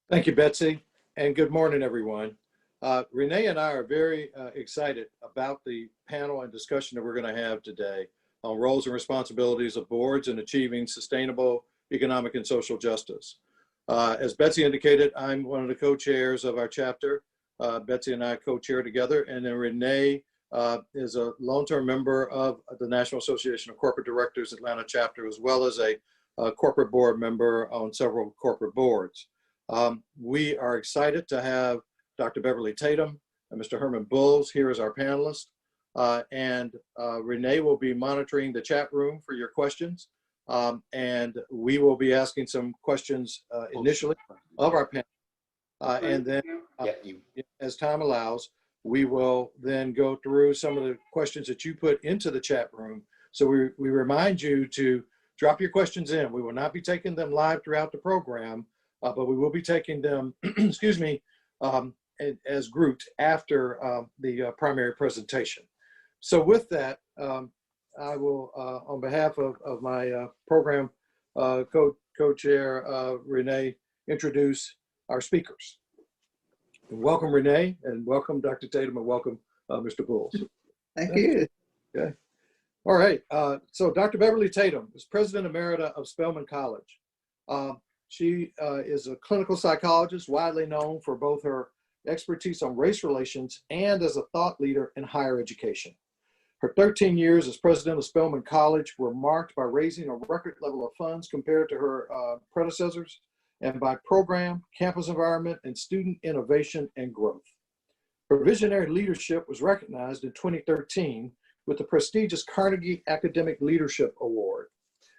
Thank you, Betsy, and good morning, everyone. Renee and I are very excited about the panel and discussion that we're going to have today on roles and responsibilities of boards in achieving sustainable economic and social justice. As Betsy indicated, I'm one of the co-chairs of our chapter. Betsy and I co-chair together, and then Renee is a long-term member of the National Association of Corporate Directors Atlanta chapter, as well as a corporate board member on several corporate boards. We are excited to have Dr. Beverly Tatum and Mr. Herman Bulls here as our panelists. Renee will be monitoring the chat room for your questions. And we will be asking some questions initially of our panel. And then as time allows, we will then go through some of the questions that you put into the chat room. So we remind you to drop your questions in. We will not be taking them live throughout the program, but we will be taking them, excuse me, as grouped after the primary presentation. So with that, I will, on behalf of my program co-chair, Renee, introduce our speakers. Welcome, Renee, and welcome, Dr. Tatum, and welcome, Mr. Bulls. Thank you. Okay. All right. So Dr. Beverly Tatum is President Emerita of Spelman College. She is a clinical psychologist, widely known for both her expertise on race relations and as a thought leader in higher education. Her 13 years as president of Spelman College were marked by raising a record level of funds compared to her predecessors, and by program, campus environment, and student innovation and growth. Her visionary leadership was recognized in 2013 with the prestigious Carnegie Academic Leadership Award.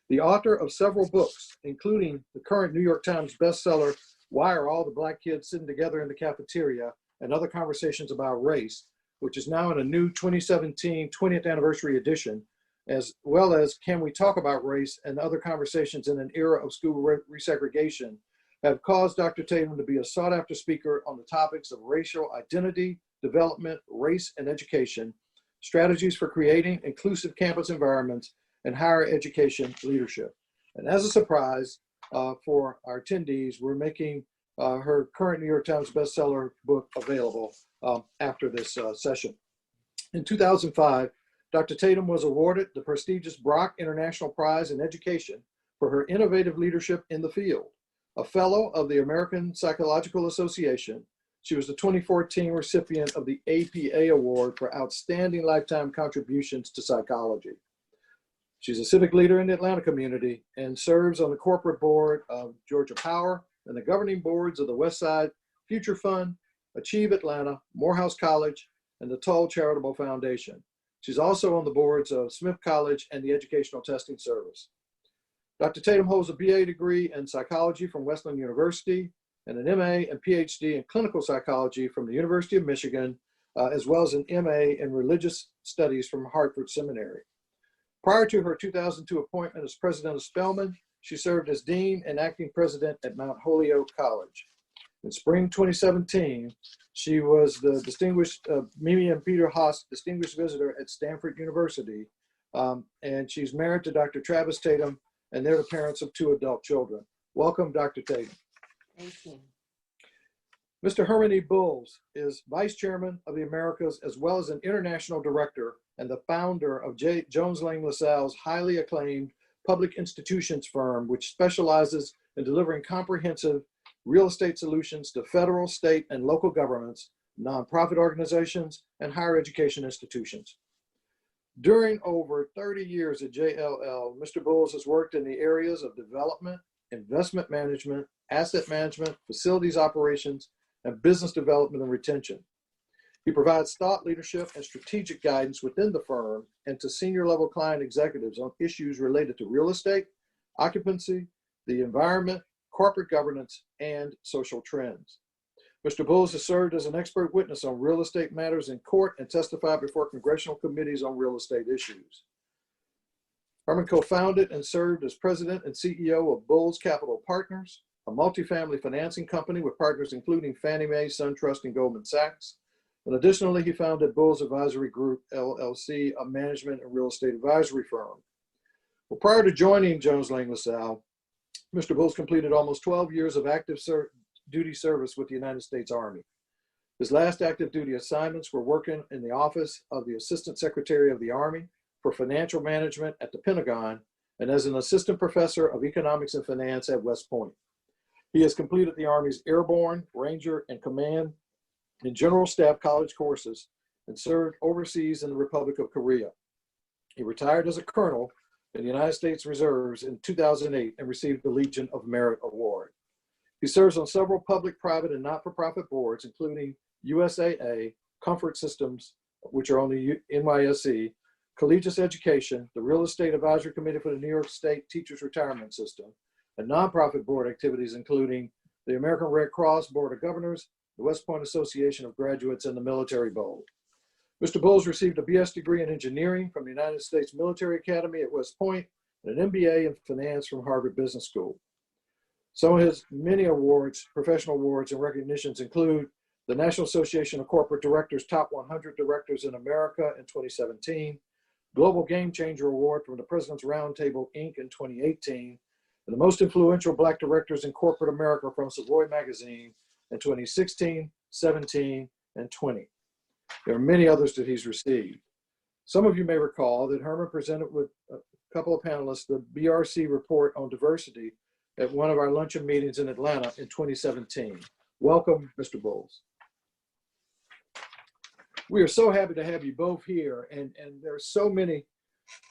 The author of several books, including the current New York Times bestseller, Why Are All the Black Kids Sitting Together in the Cafeteria, and Other Conversations About Race, which is now in a new 2017 20th anniversary edition, as well as Can We Talk About Race and Other Conversations in an Era of School Resegregation, have caused Dr. Tatum to be a sought-after speaker on the topics of racial identity, development, race, and education, strategies for creating inclusive campus environments, and higher education leadership. And as a surprise for our attendees, we're making her current New York Times bestseller book available after this session. In 2005, Dr. Tatum was awarded the prestigious Brock International Prize in Education for her innovative leadership in the field. A fellow of the American Psychological Association, she was the 2014 recipient of the APA Award for Outstanding Lifetime Contributions to Psychology. She's a civic leader in the Atlanta community and serves on the corporate board of Georgia Power and the governing boards of the Westside Future Fund, Achieve Atlanta, Morehouse College, and the Toll Charitable Foundation. She's also on the boards of Smith College and the Educational Testing Service. Dr. Tatum holds a BA degree in psychology from Wesleyan University and an MA and PhD in clinical psychology from the University of Michigan, as well as an MA in religious studies from Hartford Seminary. Prior to her 2002 appointment as president of Spelman, she served as dean and acting president at Mount Holyoke College. In spring 2017, she was the distinguished Mimi and Peter Haas distinguished visitor at Stanford University, and she's married to Dr. Travis Tatum, and they're the parents of 2 adult children. Welcome, Dr. Tatum. Thank you. Mr. Herman E. Bulls is Vice Chairman of the Americas, as well as an international director and the founder of Jones Lang LaSalle's highly acclaimed public institutions firm, which specializes in delivering comprehensive real estate solutions to federal, state, and local governments, nonprofit organizations, and higher education institutions. During over 30 years at JLL, Mr. Bulls has worked in the areas of development, investment management, asset management, facilities operations, and business development and retention. He provides thought leadership and strategic guidance within the firm and to senior level client executives on issues related to real estate, occupancy, the environment, corporate governance, and social trends. Mr. Bulls has served as an expert witness on real estate matters in court and testified before congressional committees on real estate issues. Herman co-founded and served as president and CEO of Bulls Capital Partners, a multifamily financing company with partners including Fannie Mae, SunTrust, and Goldman Sachs. And additionally, he founded Bulls Advisory Group, LLC, a management and real estate advisory firm. Well, prior to joining Jones Lang LaSalle, Mr. Bulls completed almost 12 years of active duty service with the United States Army. His last active duty assignments were working in the office of the Assistant Secretary of the Army for Financial Management at the Pentagon and as an assistant professor of economics and finance at West Point. He has completed the Army's Airborne, Ranger, and Command and General Staff College courses and served overseas in the Republic of Korea. He retired as a colonel in the United States Reserves in 2008 and received the Legion of Merit Award. He serves on several public, private, and not-for-profit boards, including USAA, Comfort Systems, which are on the NYSE, Collegiate Education, the Real Estate Advisory Committee for the New York State Teachers Retirement System, and nonprofit board activities, including the American Red Cross Board of Governors, the West Point Association of Graduates, and the Military Bowl. Mr. Bowles received a BS degree in engineering from the United States Military Academy at West Point and an MBA in finance from Harvard Business School. Some of his many awards, professional awards and recognitions include the National Association of Corporate Directors Top 100 Directors in America in 2017, Global Game Changer Award from the President's Roundtable, Inc. in 2018, and the Most Influential Black Directors in Corporate America from Savoy Magazine in 2016, 17, and 20. There are many others that he's received. Some of you may recall that Herman presented with a couple of panelists the BRC report on diversity at one of our luncheon meetings in Atlanta in 2017. Welcome, Mr. Bowles. We are so happy to have you both here, and there are so many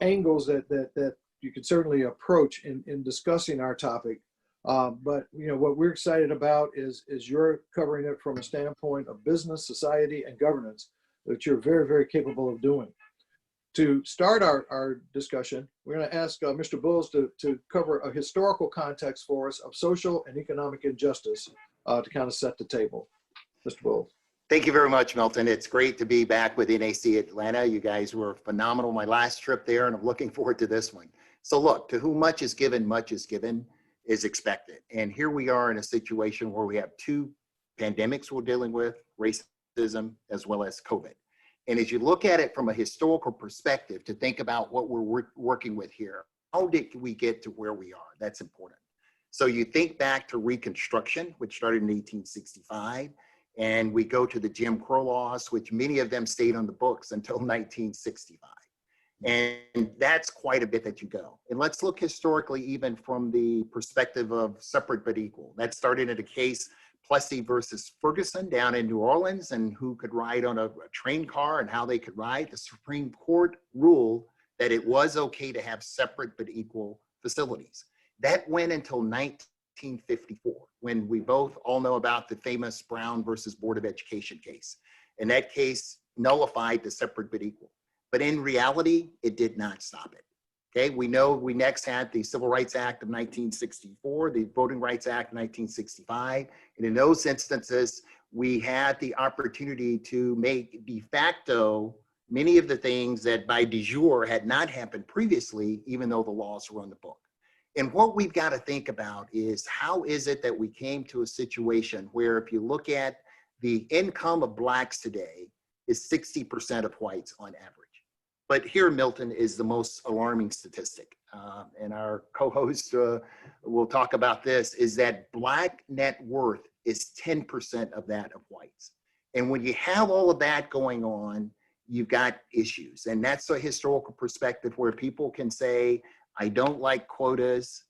angles that you can certainly approach in discussing our topic. But you know what we're excited about is you're covering it from a standpoint of business, society, and governance that you're very, very capable of doing. To start our discussion, we're going to ask Mr. Bowles to cover a historical context for us of social and economic injustice to kind of set the table. Mr. Bowles. Thank you very much, Milton. It's great to be back with NAC Atlanta. You guys were phenomenal my last trip there, and I'm looking forward to this one. So look, to whom much is given is expected. And here we are in a situation where we have two pandemics we're dealing with, racism as well as COVID. And as you look at it from a historical perspective to think about what we're working with here, how did we get to where we are? That's important. So you think back to Reconstruction, which started in 1865, and we go to the Jim Crow laws, which many of them stayed on the books until 1965. And that's quite a bit that you go. And let's look historically, even from the perspective of separate but equal. That started in a case, Plessy versus Ferguson down in New Orleans, and who could ride on a train car and how they could ride. The Supreme Court ruled that it was okay to have separate but equal facilities. That went until 1954, when we both all know about the famous Brown versus Board of Education case. And that case nullified the separate but equal. But in reality, it did not stop it. Okay, we know we next had the Civil Rights Act of 1964, the Voting Rights Act of 1965. And in those instances, we had the opportunity to make de facto many of the things that by de jure had not happened previously, even though the laws were on the book. And what we've got to think about is how is it that we came to a situation where if you look at the income of Blacks today is 60% of whites on average. But here, Milton, is the most alarming statistic, and our co-host will talk about this, is that Black net worth is 10% of that of whites. And when you have all of that going on, you've got issues. And that's a historical perspective where people can say, I don't like quotas,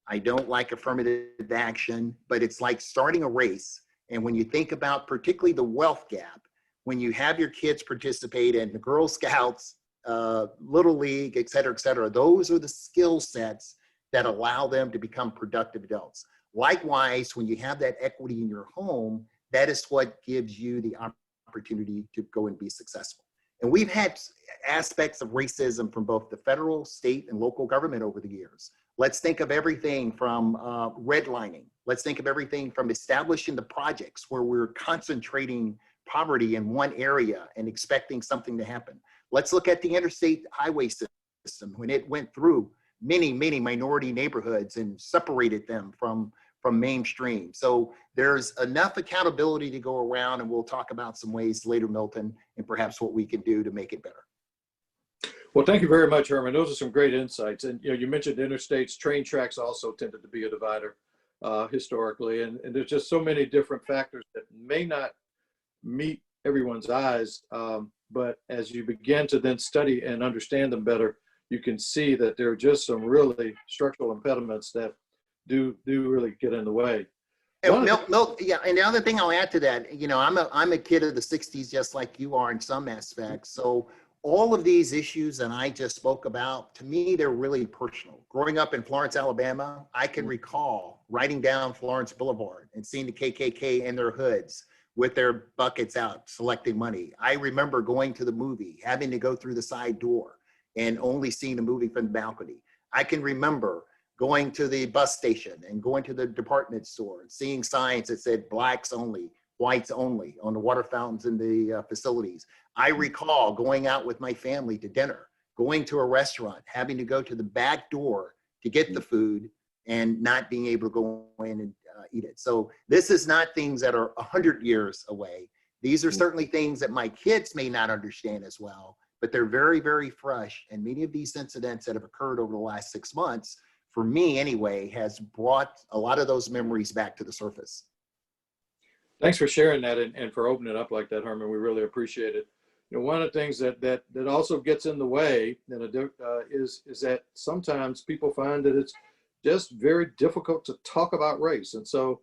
I don't like affirmative action, but it's like starting a race. And when you think about particularly the wealth gap, when you have your kids participate in the Girl Scouts, Little League, et cetera, those are the skill sets that allow them to become productive adults. Likewise, when you have that equity in your home, that is what gives you the opportunity to go and be successful. And we've had aspects of racism from both the federal, state, and local government over the years. Let's think of everything from redlining. Let's think of everything from establishing the projects where we're concentrating poverty in one area and expecting something to happen. Let's look at the interstate highway system when it went through many minority neighborhoods and separated them from mainstream. So there's enough accountability to go around, and we'll talk about some ways later, Milton, and perhaps what we can do to make it better. Well, thank you very much, Herman. Those are some great insights. And you know, you mentioned interstates, train tracks also tended to be a divider. historically. And there's just so many different factors that may not meet everyone's eyes. But as you begin to then study and understand them better, you can see that there are just some really structural impediments that do really get in the way. Yeah, and the other thing I'll add to that, I'm a kid of the 60s, just like you are in some aspects. So all of these issues that I just spoke about, to me, they're really personal. Growing up in Florence, Alabama, I can recall riding down Florence Boulevard and seeing the KKK in their hoods with their buckets out, selecting money. I remember going to the movie, having to go through the side door and only seeing the movie from the balcony. I can remember going to the bus station and going to the department store and seeing signs that said blacks only, whites only on the water fountains in the facilities. I recall going out with my family to dinner, going to a restaurant, having to go to the back door to get the food and not being able to go in and eat it. So this is not things that are 100 years away. These are certainly things that my kids may not understand as well, but they're very, very fresh. And many of these incidents that have occurred over the last 6 months, for me anyway, has brought a lot of those memories back to the surface. Thanks for sharing that and for opening it up like that, Herman. We really appreciate it. One of the things that also gets in the way is that sometimes people find that it's just very difficult to talk about race. And so,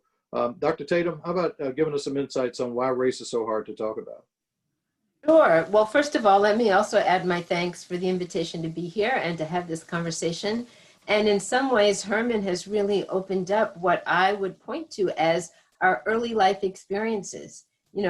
Dr. Tatum, how about giving us some insights on why race is so hard to talk about? Sure. Well, first of all, let me also add my thanks for the invitation to be here and to have this conversation. And in some ways, Herman has really opened up what I would point to as our early life experiences.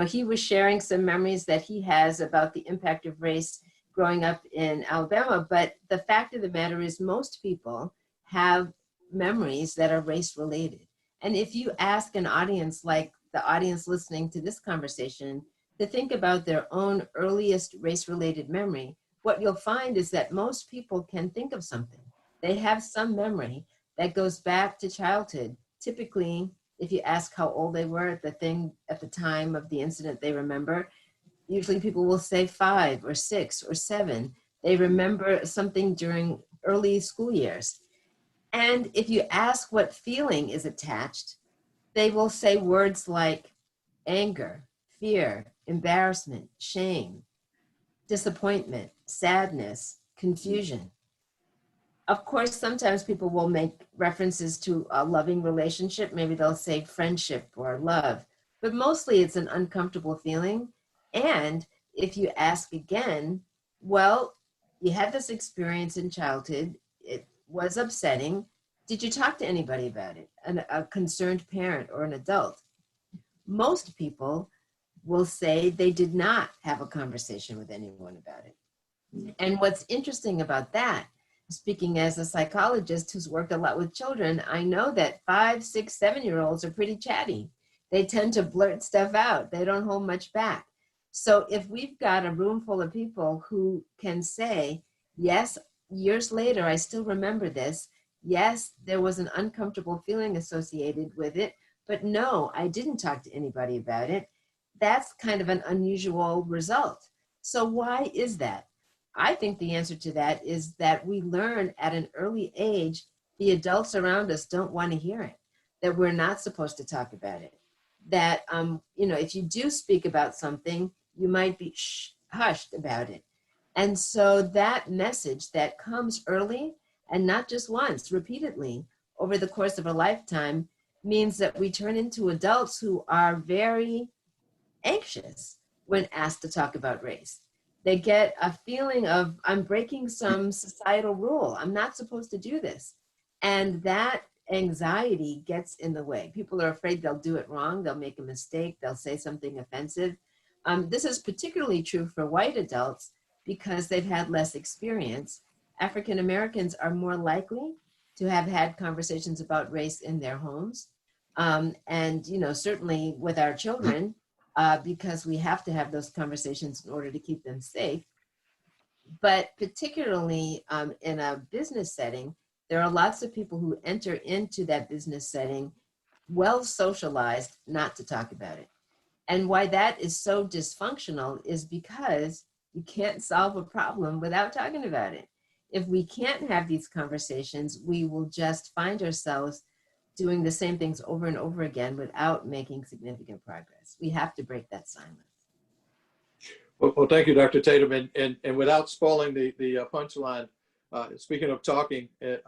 He was sharing some memories that he has about the impact of race growing up in Alabama. But the fact of the matter is most people have memories that are race related. And if you ask an audience like the audience listening to this conversation to think about their own earliest race related memory, what you'll find is that most people can think of something. They have some memory that goes back to childhood. Typically, if you ask how old they were at the time of the incident they remember, usually people will say 5 or 6 or 7. They remember something during early school years. And if you ask what feeling is attached, they will say words like anger, fear, embarrassment, shame, disappointment, sadness, confusion. Of course, sometimes people will make references to a loving relationship. Maybe they'll say friendship or love, but mostly it's an uncomfortable feeling. And if you ask again, well, you had this experience in childhood. It was upsetting. Did you talk to anybody about it? A concerned parent or an adult? Most people will say they did not have a conversation with anyone about it. And what's interesting about that, speaking as a psychologist who's worked a lot with children, I know that 5, 6, 7-year-olds are pretty chatty. They tend to blurt stuff out. They don't hold much back. So if we've got a room full of people who can say, yes, years later, I still remember this. Yes, there was an uncomfortable feeling associated with it, but no, I didn't talk to anybody about it. That's kind of an unusual result. So why is that? I think the answer to that is that we learn at an early age, the adults around us don't want to hear it, that we're not supposed to talk about it, that, if you do speak about something, you might be hushed about it. And so that message that comes early and not just once, repeatedly over the course of a lifetime means that we turn into adults who are very anxious when asked to talk about race. They get a feeling of, I'm breaking some societal rule. I'm not supposed to do this. And that anxiety gets in the way. People are afraid they'll do it wrong. They'll make a mistake. They'll say something offensive. This is particularly true for white adults because they've had less experience. African Americans are more likely to have had conversations about race in their homes. And, certainly with our children, because we have to have those conversations in order to keep them safe. But particularly in a business setting, there are lots of people who enter into that business setting well socialized not to talk about it. And why that is so dysfunctional is because you can't solve a problem without talking about it. If we can't have these conversations, we will just find ourselves doing the same things over and over again without making significant progress. We have to break that silence. Well, thank you, Dr. Tatum. And without spoiling the punchline, speaking of talking, the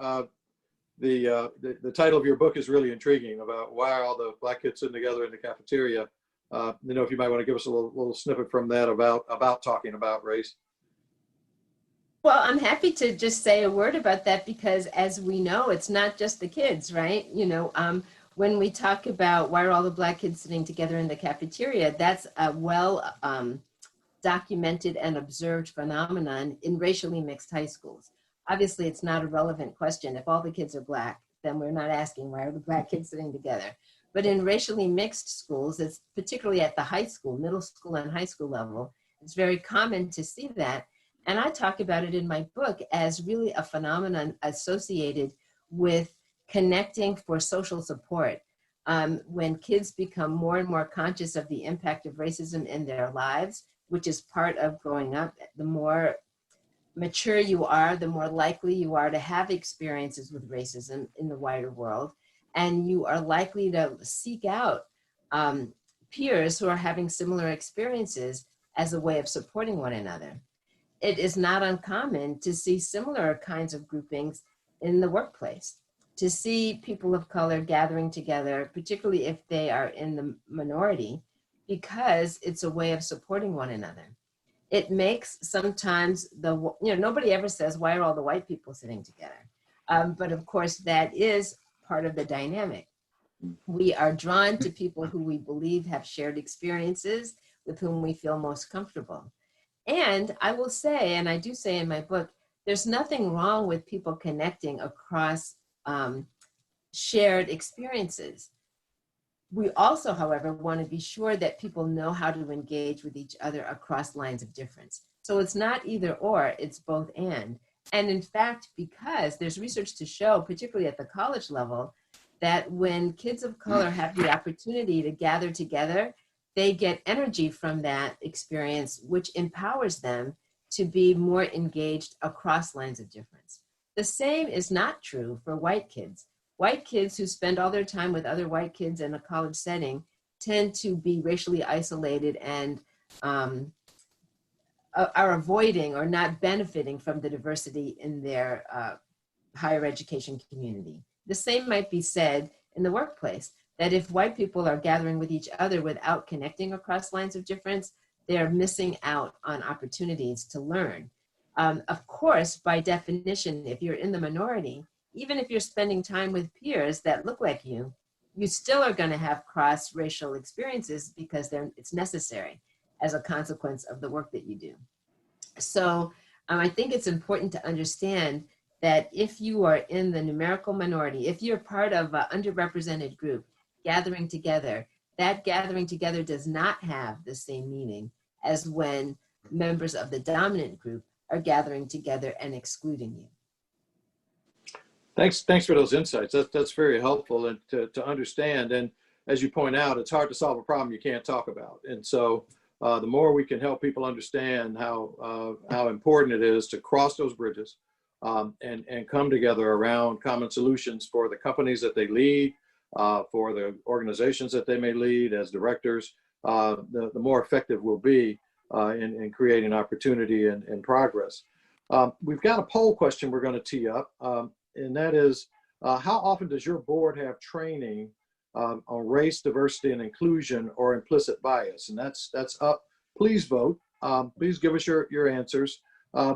title of your book is really intriguing about why are all the black kids sitting together in the cafeteria. If you might want to give us a little snippet from that about talking about race. Well, I'm happy to just say a word about that because, as we know, it's not just the kids, right? When we talk about why are all the black kids sitting together in the cafeteria, that's a well documented and observed phenomenon in racially mixed high schools. Obviously, it's not a relevant question. If all the kids are black, then we're not asking why are the black kids sitting together. But in racially mixed schools, it's particularly at the high school, middle school and high school level, it's very common to see that. And I talk about it in my book as really a phenomenon associated with connecting for social support. When kids become more and more conscious of the impact of racism in their lives, which is part of growing up, the more mature you are, the more likely you are to have experiences with racism in the wider world. And you are likely to seek out peers who are having similar experiences as a way of supporting one another. It is not uncommon to see similar kinds of groupings in the workplace, to see people of color gathering together, particularly if they are in the minority, because it's a way of supporting one another. It makes sometimes nobody ever says, why are all the white people sitting together? But of course, that is part of the dynamic. We are drawn to people who we believe have shared experiences, with whom we feel most comfortable. And I will say, and I do say in my book, there's nothing wrong with people connecting across shared experiences. We also, however, want to be sure that people know how to engage with each other across lines of difference. So it's not either or, it's both and. And in fact, because there's research to show, particularly at the college level, that when kids of color have the opportunity to gather together, they get energy from that experience, which empowers them to be more engaged across lines of difference. The same is not true for white kids. White kids who spend all their time with other white kids in a college setting tend to be racially isolated and are avoiding or not benefiting from the diversity in their higher education community. The same might be said in the workplace, that if white people are gathering with each other without connecting across lines of difference, they're missing out on opportunities to learn. Of course, by definition, if you're in the minority, even if you're spending time with peers that look like you still are going to have cross-racial experiences because it's necessary as a consequence of the work that you do. So I think it's important to understand that if you are in the numerical minority, if you're part of an underrepresented group gathering together, that gathering together does not have the same meaning as when members of the dominant group are gathering together and excluding you. Thanks for those insights. That's very helpful and to understand. And as you point out, it's hard to solve a problem you can't talk about. And so the more we can help people understand how important it is to cross those bridges and come together around common solutions for the companies that they lead, for the organizations that they may lead as directors, the more effective we'll be in creating opportunity and progress. We've got a poll question we're going to tee up, and that is, how often does your board have training on race, diversity, and inclusion or implicit bias? And that's up. Please vote. Please give us your answers.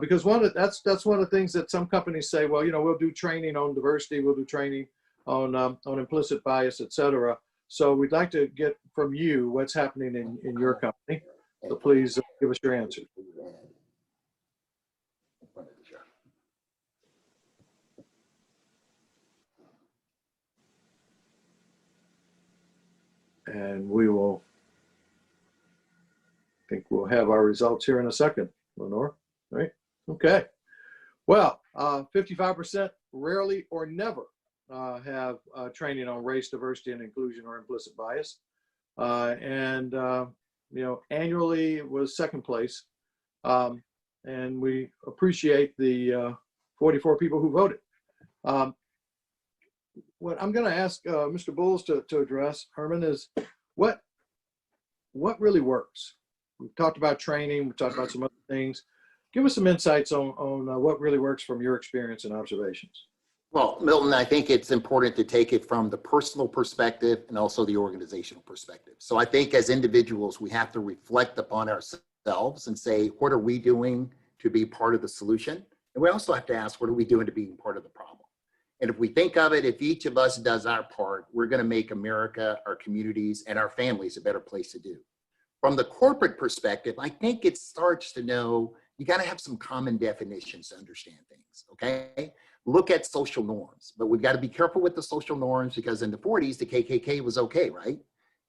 Because that's one of the things that some companies say, well, we'll do training on diversity, we'll do training on implicit bias, et cetera. So we'd like to get from you what's happening in your company. So please give us your answer. And I think we'll have our results here in a second, Lenore, right? Okay. Well, 55% rarely or never have training on race, diversity, and inclusion or implicit bias. Annually it was second place. And we appreciate the 44 people who voted. what I'm going to ask Mr. Bowles to address, Herman, is what really works. We've talked about training. We've talked about some other things. Give us some insights on what really works from your experience and observations. Well, Milton, I think it's important to take it from the personal perspective and also the organizational perspective. So I think as individuals, we have to reflect upon ourselves and say, what are we doing to be part of the solution? And we also have to ask, what are we doing to be part of the problem? And if we think of it, if each of us does our part, we're going to make America, our communities, and our families a better place to do. From the corporate perspective, I think it starts to know you got to have some common definitions to understand things, okay? Look at social norms, but we've got to be careful with the social norms because in the 40s, the KKK was okay, right?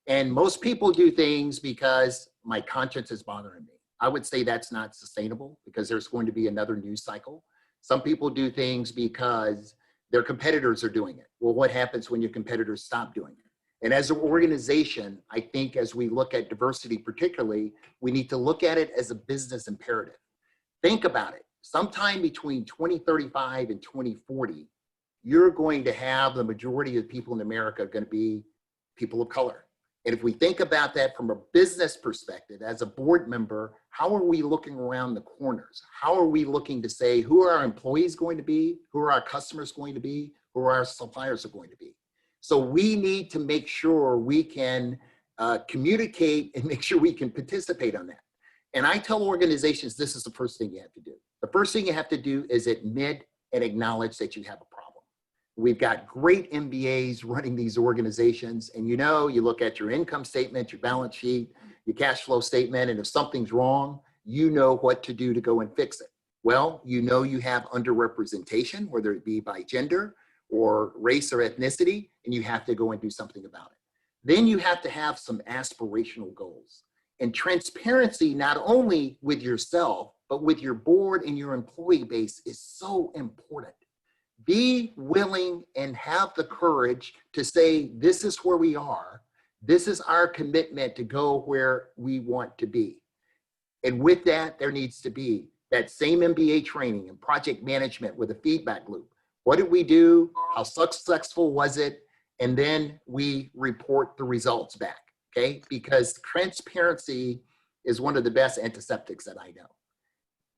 And most people do things because my conscience is bothering me. I would say that's not sustainable because there's going to be another news cycle. Some people do things because their competitors are doing it. Well, what happens when your competitors stop doing it? And as an organization, I think as we look at diversity particularly, we need to look at it as a business imperative. Think about it. Sometime between 2035 and 2040, you're going to have the majority of people in America going to be people of color. And if we think about that from a business perspective, as a board member, how are we looking around the corners? How are we looking to say, who are our employees going to be? Who are our customers going to be? Who are our suppliers are going to be? So we need to make sure we can communicate and make sure we can participate on that. And I tell organizations, this is the first thing you have to do. The first thing you have to do is admit and acknowledge that you have a problem. We've got great MBAs running these organizations. And you know, you look at your income statement, your balance sheet, your cash flow statement, and if something's wrong, you know what to do to go and fix it. Well, you know you have underrepresentation, whether it be by gender or race or ethnicity, and you have to go and do something about it. Then you have to have some aspirational goals. And transparency, not only with yourself, but with your board and your employee base is so important. Be willing and have the courage to say, this is where we are. This is our commitment to go where we want to be. And with that, there needs to be that same MBA training and project management with a feedback loop. What did we do? How successful was it? And then we report the results back. Okay, because transparency is one of the best antiseptics that I know.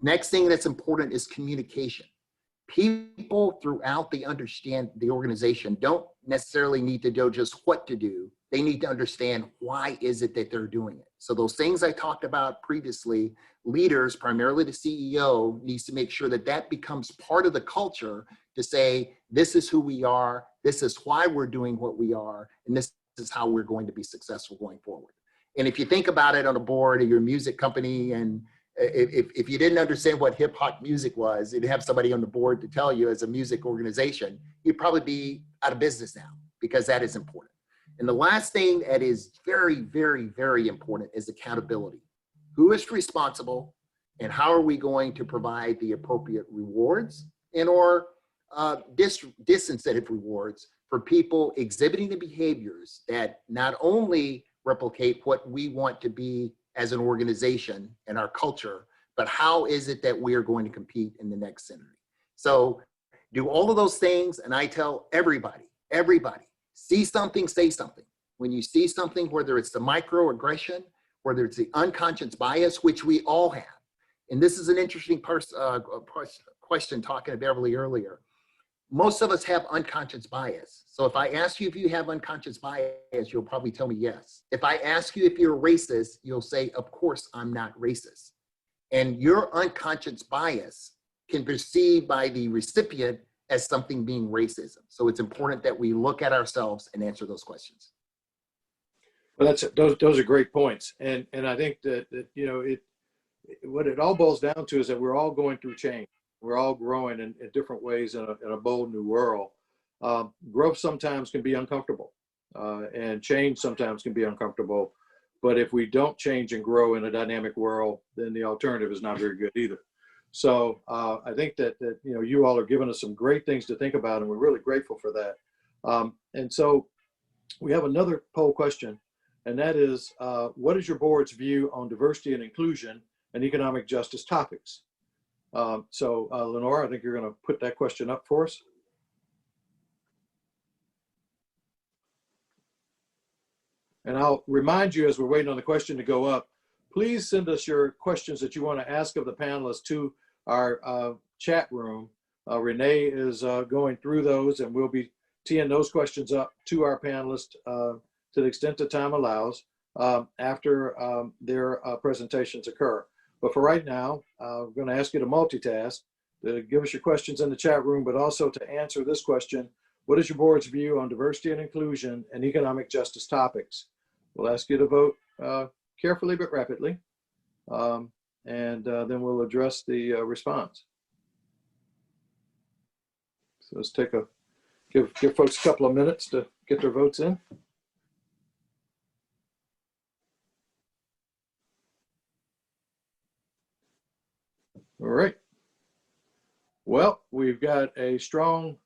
Next thing that's important is communication. People throughout the organization don't necessarily need to know just what to do. They need to understand why is it that they're doing it. So those things I talked about previously, leaders, primarily the CEO, needs to make sure that that becomes part of the culture to say, this is who we are, this is why we're doing what we are, and this is how we're going to be successful going forward. And if you think about it on a board of your music company, and if you didn't understand what hip hop music was, you'd have somebody on the board to tell you as a music organization, you'd probably be out of business now because that is important. And the last thing that is very, very, very important is accountability. Who is responsible and how are we going to provide the appropriate rewards and or disincentive rewards for people exhibiting the behaviors that not only replicate what we want to be as an organization and our culture, but how is it that we are going to compete in the next century? So do all of those things, and I tell everybody, see something, say something. When you see something, whether it's the microaggression, whether it's the unconscious bias, which we all have, and this is an interesting question talking to Beverly earlier. Most of us have unconscious bias. So if I ask you if you have unconscious bias, you'll probably tell me yes. If I ask you if you're racist, you'll say, of course, I'm not racist. And your unconscious bias can be perceived by the recipient as something being racism. So it's important that we look at ourselves and answer those questions. Well, those are great points. And I think that you know, what it all boils down to is that we're all going through change. We're all growing in different ways in a bold new world. Growth sometimes can be uncomfortable, and change sometimes can be uncomfortable. But if we don't change and grow in a dynamic world, then the alternative is not very good either. So I think that you know, you all are giving us some great things to think about, and we're really grateful for that. And so we have another poll question, and that is, what is your board's view on diversity and inclusion and economic justice topics? So Lenore, I think you're going to put that question up for us. And I'll remind you as we're waiting on the question to go up, please send us your questions that you want to ask of the panelists to our chat room. Renee is going through those, and we'll be teeing those questions up to our panelists to the extent the time allows after their presentations occur. But for right now, I'm going to ask you to multitask, to give us your questions in the chat room, but also to answer this question: what is your board's view on diversity and inclusion and economic justice topics? We'll ask you to vote carefully but rapidly, and then we'll address the response. So let's take give folks a couple of minutes to get their votes in. All right. Well, we've got a strong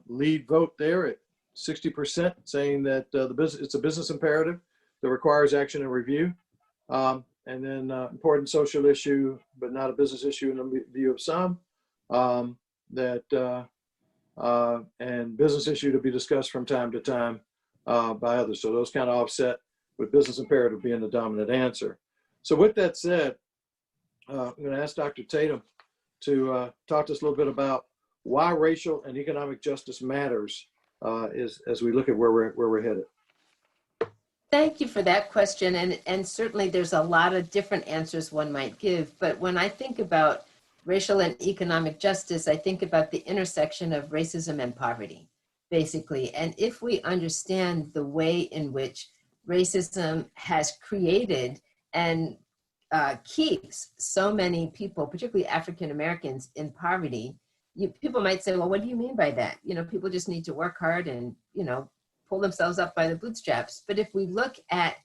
lead vote there at 60%, saying that it's a business imperative that requires action and review. And then important social issue, but not a business issue in the view of some. And business issue to be discussed from time to time by others. So those kind of offset, with business imperative being the dominant answer. So with that said, I'm going to ask Dr. Tatum to talk to us a little bit about why racial and economic justice matters as we look at where we're headed. Thank you for that question. And certainly there's a lot of different answers one might give. But when I think about racial and economic justice, I think about the intersection of racism and poverty, basically. And if we understand the way in which racism has created and keeps so many people, particularly African Americans, in poverty, people might say, well, what do you mean by that? You know, people just need to work hard and, you know, pull themselves up by the bootstraps. But if we look at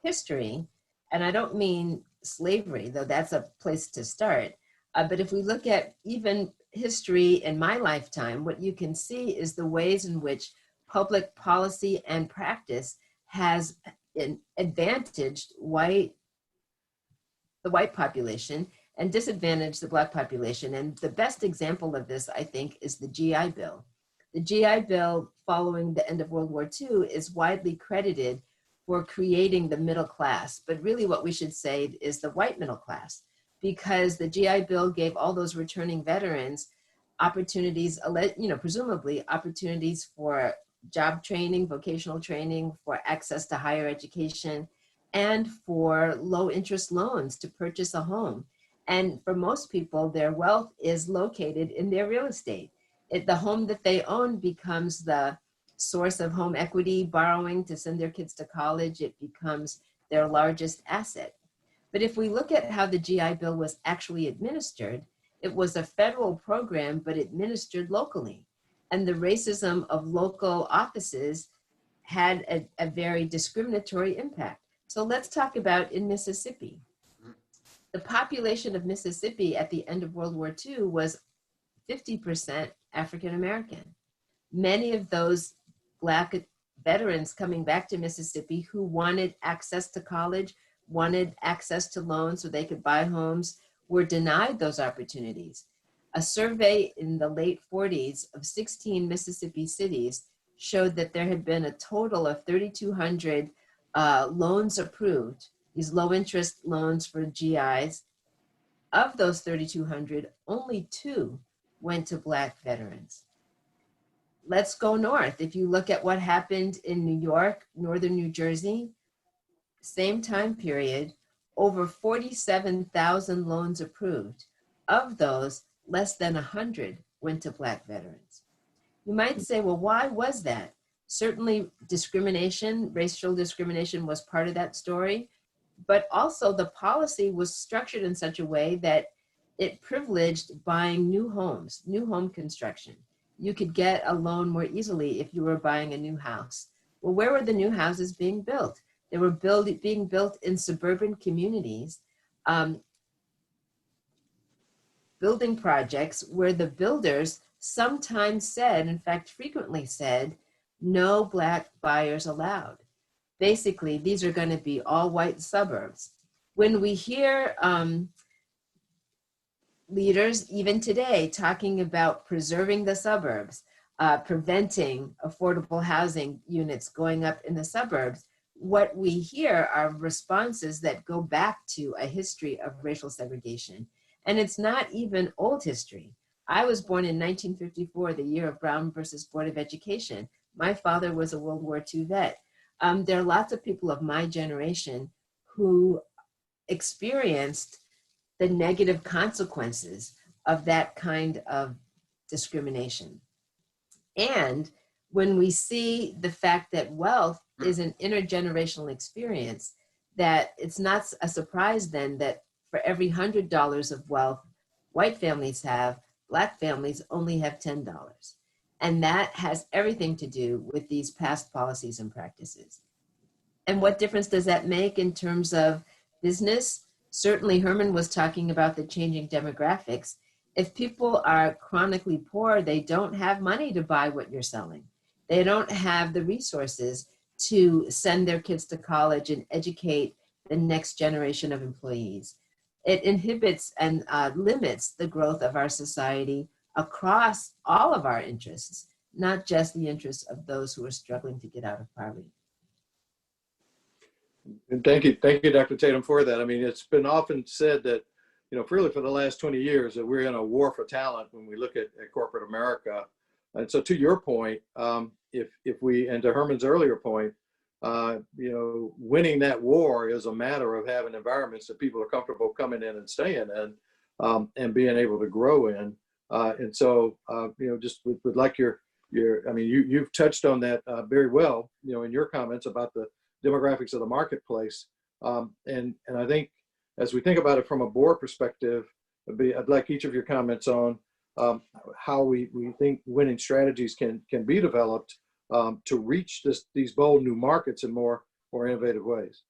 history, and I don't mean slavery, though that's a place to start, but if we look at even history in my lifetime, what you can see is the ways in which public policy and practice has advantaged the white population and disadvantaged the Black population. And the best example of this, I think, is the GI Bill. The GI Bill, following the end of World War II, is widely credited for creating the middle class. But really what we should say is the white middle class, because the GI Bill gave all those returning veterans opportunities, you know, presumably opportunities for job training, vocational training, for access to higher education, and for low interest loans to purchase a home. And for most people, their wealth is located in their real estate. The home that they own becomes the source of home equity borrowing to send their kids to college. It becomes their largest asset. But if we look at how the GI Bill was actually administered, it was a federal program, but administered locally. And the racism of local offices had a very discriminatory impact. So let's talk about in Mississippi. The population of Mississippi at the end of World War II was 50% African American. Many of those Black veterans coming back to Mississippi who wanted access to college, wanted access to loans so they could buy homes, were denied those opportunities. A survey in the late 40s of 16 Mississippi cities showed that there had been a total of 3,200 loans approved, these low interest loans for GIs. Of those 3,200, only 2 went to Black veterans. Let's go north. If you look at what happened in New York, northern New Jersey, same time period, over 47,000 loans approved. Of those, less than 100 went to Black veterans. You might say, well, why was that? Certainly discrimination, racial discrimination was part of that story, but also the policy was structured in such a way that it privileged buying new homes, new home construction. You could get a loan more easily if you were buying a new house. Well, where were the new houses being built? They were being built in suburban communities, building projects where the builders sometimes said, in fact, frequently said, no Black buyers allowed. Basically, these are going to be all white suburbs. When we hear leaders, even today, talking about preserving the suburbs, preventing affordable housing units going up in the suburbs, what we hear are responses that go back to a history of racial segregation. And it's not even old history. I was born in 1954, the year of Brown versus Board of Education. My father was a World War II vet. There are lots of people of my generation who experienced the negative consequences of that kind of discrimination. And when we see the fact that wealth is an intergenerational experience, that it's not a surprise then that for every $100 of wealth white families have, Black families only have $10. And that has everything to do with these past policies and practices. And what difference does that make in terms of business? Certainly Herman was talking about the changing demographics. If people are chronically poor, they don't have money to buy what you're selling. They don't have the resources to send their kids to college and educate the next generation of employees. It inhibits and limits the growth of our society across all of our interests, not just the interests of those who are struggling to get out of poverty. And thank you, Dr. Tatum, for that. I mean, it's been often said that, really for the last 20 years that we're in a war for talent when we look at corporate America. And so to your point, if we, and to Herman's earlier point, winning that war is a matter of having environments that people are comfortable coming in and staying in, and being able to grow in. And so, just would like you've touched on that very well, in your comments about the demographics of the marketplace. And I think as we think about it from a board perspective, I'd like each of your comments on how we think winning strategies can be developed to reach these bold new markets in more innovative ways.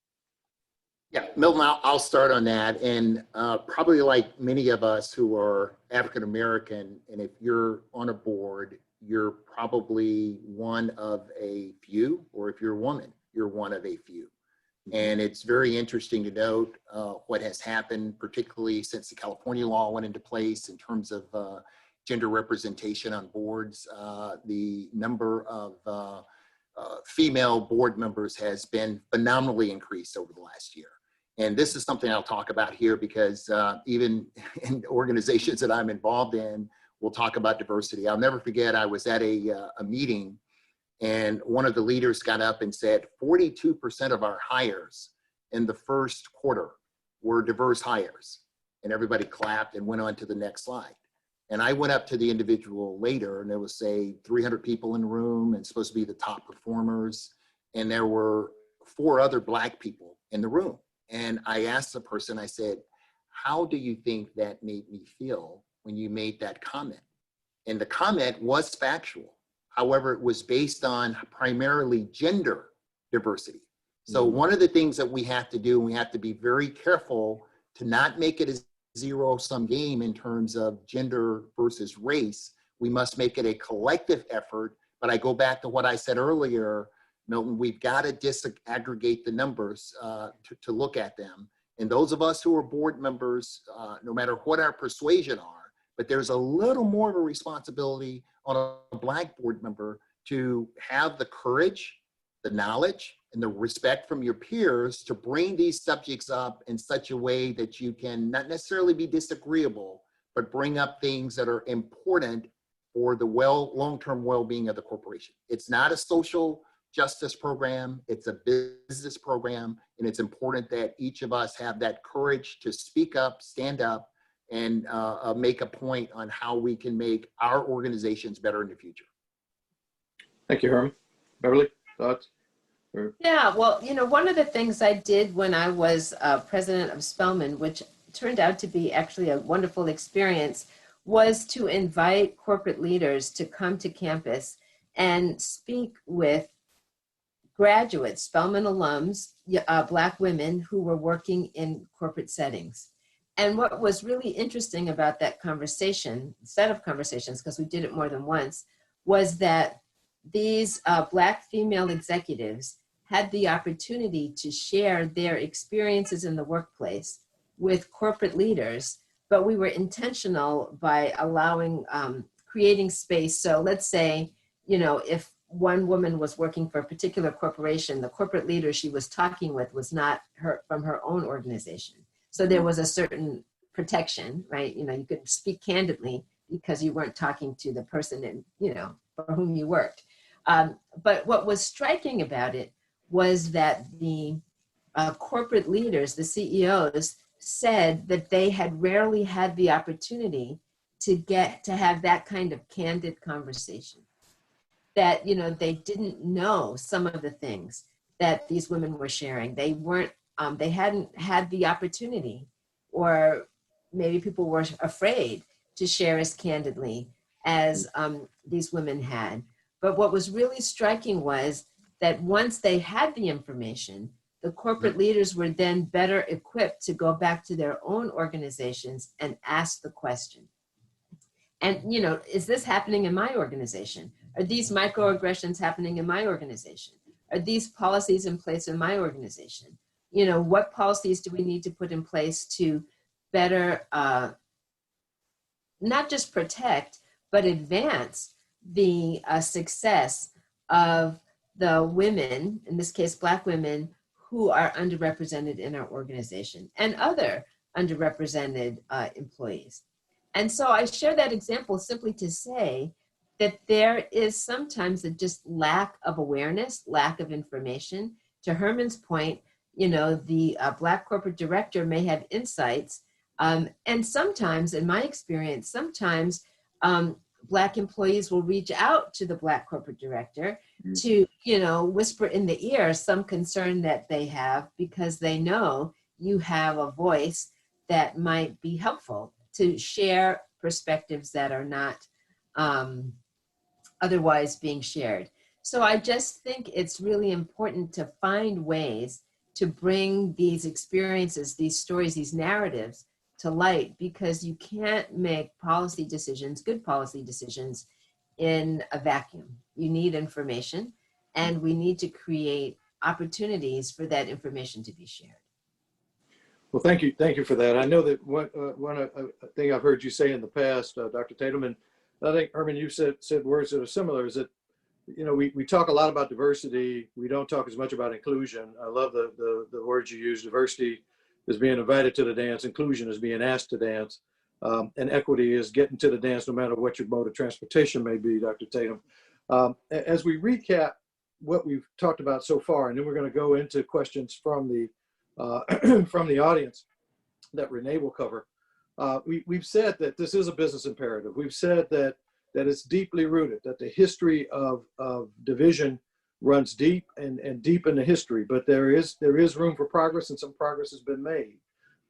Yeah, Milton, I'll start on that. And probably like many of us who are African American, and if you're on a board, you're probably one of a few, or if you're a woman, you're one of a few. And it's very interesting to note what has happened, particularly since the California law went into place in terms of gender representation on boards. The number of female board members has been phenomenally increased over the last year. And this is something I'll talk about here because even in organizations that I'm involved in, we'll talk about diversity. I'll never forget, I was at a meeting and one of the leaders got up and said, 42% of our hires in the first quarter were diverse hires. And everybody clapped and went on to the next slide. And I went up to the individual later, and there was, say, 300 people in the room and supposed to be the top performers. And there were 4 other Black people in the room. And I asked the person, I said, how do you think that made me feel when you made that comment? And the comment was factual. However, it was based on primarily gender diversity. So one of the things that we have to do, and we have to be very careful to not make it a zero-sum game in terms of gender versus race. We must make it a collective effort. But I go back to what I said earlier, Milton, we've got to disaggregate the numbers to look at them. And those of us who are board members, no matter what our persuasion are, but there's a little more of a responsibility on a Black board member to have the courage, the knowledge, and the respect from your peers to bring these subjects up in such a way that you can not necessarily be disagreeable, but bring up things that are important for the long-term well-being of the corporation. It's not a social justice program, it's a business program, and it's important that each of us have that courage to speak up, stand up, and make a point on how we can make our organizations better in the future. Thank you, Herman. Beverly, thoughts? Yeah, well, one of the things I did when I was president of Spelman, which turned out to be actually a wonderful experience, was to invite corporate leaders to come to campus and speak with graduates, Spelman alums, Black women who were working in corporate settings. And what was really interesting about that set of conversations, because we did it more than once, was that these Black female executives had the opportunity to share their experiences in the workplace with corporate leaders, but we were intentional by allowing, creating space. So let's say, if one woman was working for a particular corporation, the corporate leader she was talking with was not from her own organization. So there was a certain protection, right? You know, you could speak candidly because you weren't talking to the person for whom you worked. But what was striking about it was that the corporate leaders, the CEOs, said that they had rarely had the opportunity to have that kind of candid conversation. That, they didn't know some of the things that these women were sharing. They weren't, they hadn't had the opportunity, or maybe people were afraid to share as candidly as these women had. But what was really striking was that once they had the information, the corporate leaders were then better equipped to go back to their own organizations and ask the question. And, is this happening in my organization? Are these microaggressions happening in my organization? Are these policies in place in my organization? What policies do we need to put in place to better not just protect, but advance the success of the women, in this case, Black women, who are underrepresented in our organization and other underrepresented employees. And so I share that example simply to say that there is sometimes a just lack of awareness, lack of information. To Herman's point, the Black corporate director may have insights. And sometimes, in my experience, sometimes Black employees will reach out to the Black corporate director to, whisper in the ear some concern that they have, because they know you have a voice that might be helpful to share perspectives that are not otherwise being shared. So I just think it's really important to find ways to bring these experiences, these stories, these narratives to light, because you can't make policy decisions, good policy decisions, in a vacuum. You need information, and we need to create opportunities for that information to be shared. Well, thank you for that. I know that one thing I've heard you say in the past, Dr. Tatum, and I think, Herman, you said words that are similar, is that, we talk a lot about diversity. We don't talk as much about inclusion. I love the words you use. Diversity is being invited to the dance. Inclusion is being asked to dance. And equity is getting to the dance no matter what your mode of transportation may be, Dr. Tatum. As we recap what we've talked about so far, and then we're going to go into questions from the from the audience that Renee will cover. We've said that this is a business imperative. We've said that it's deeply rooted, that the history of division runs deep and deep in the history, but there is room for progress, and some progress has been made.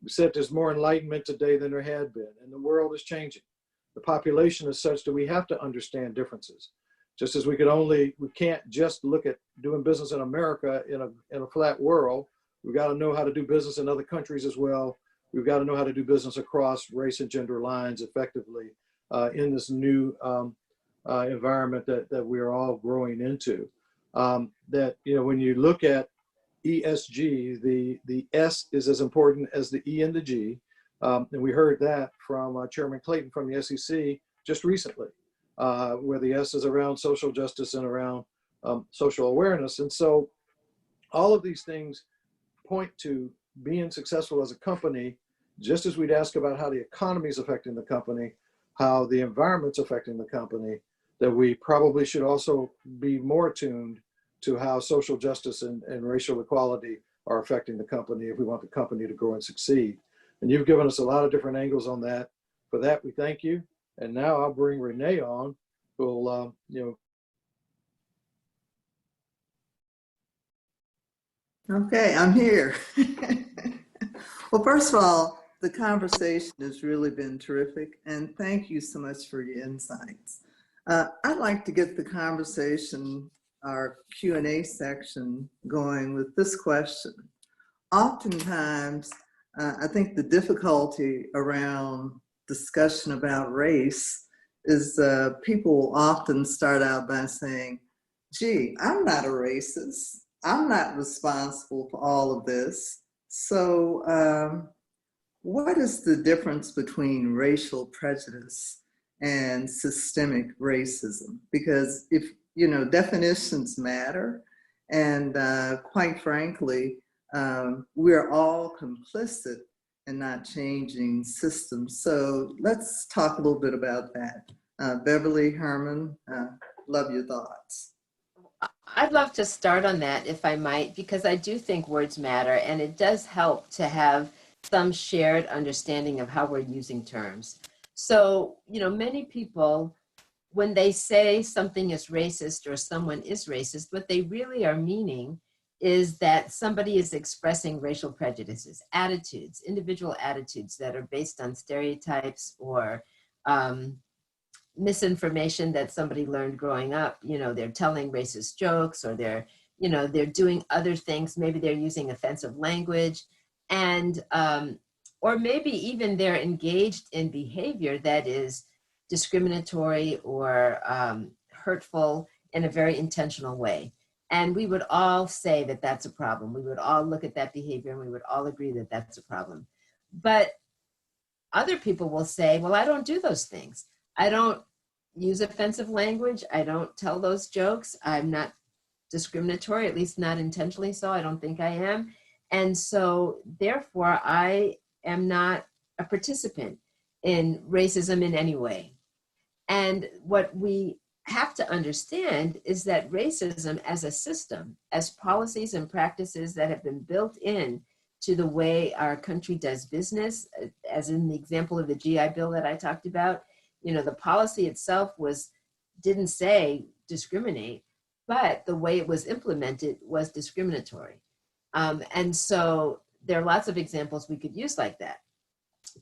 We said there's more enlightenment today than there had been, and the world is changing. The population is such that we have to understand differences. Just as we can't just look at doing business in America in a flat world. We've got to know how to do business in other countries as well. We've got to know how to do business across race and gender lines effectively in this new environment that we're all growing into. When you look at ESG, the S is as important as the E and the G. And we heard that from Chairman Clayton from the SEC just recently, where the S is around social justice and around social awareness. And so all of these things point to being successful as a company, just as we'd ask about how the economy is affecting the company, how the environment's affecting the company, that we probably should also be more attuned to how social justice and racial equality are affecting the company if we want the company to grow and succeed. And you've given us a lot of different angles on that. For that, we thank you. And now I'll bring Renee on, who will, Okay, I'm here. Well, first of all, the conversation has really been terrific, and thank you so much for your insights. I'd like to get the conversation, our Q&A section, going with this question. Oftentimes, I think the difficulty around discussion about race is people often start out by saying, gee, I'm not a racist. I'm not responsible for all of this. So what is the difference between racial prejudice and systemic racism? Because if definitions matter. And quite frankly, we're all complicit in not changing systems. So let's talk a little bit about that. Beverly, Herman, love your thoughts. I'd love to start on that if I might, because I do think words matter, and it does help to have some shared understanding of how we're using terms. So, many people, when they say something is racist or someone is racist, what they really are meaning is that somebody is expressing racial prejudices, attitudes, individual attitudes that are based on stereotypes or misinformation that somebody learned growing up. They're telling racist jokes, or they're doing other things. Maybe they're using offensive language, and or maybe even they're engaged in behavior that is discriminatory or hurtful in a very intentional way. And we would all say that that's a problem. We would all look at that behavior and we would all agree that that's a problem. But other people will say, well, I don't do those things. I don't use offensive language. I don't tell those jokes. I'm not discriminatory, at least not intentionally so. I don't think I am. And so therefore, I am not a participant in racism in any way. And what we have to understand is that racism as a system, as policies and practices that have been built in to the way our country does business, as in the example of the GI Bill that I talked about, the policy itself didn't say discriminate, but the way it was implemented was discriminatory. And so there are lots of examples we could use like that.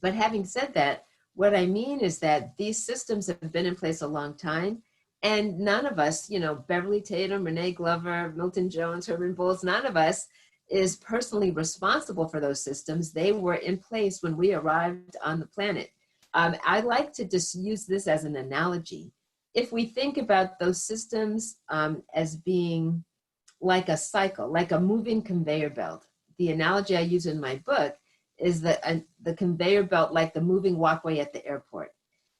But having said that, what I mean is that these systems have been in place a long time, and none of us, Beverly Tatum, Renee Glover, Milton Jones, Herman Bowles, none of us is personally responsible for those systems. They were in place when we arrived on the planet. I like to just use this as an analogy. If we think about those systems as being like a cycle, like a moving conveyor belt, the analogy I use in my book is that the conveyor belt, like the moving walkway at the airport.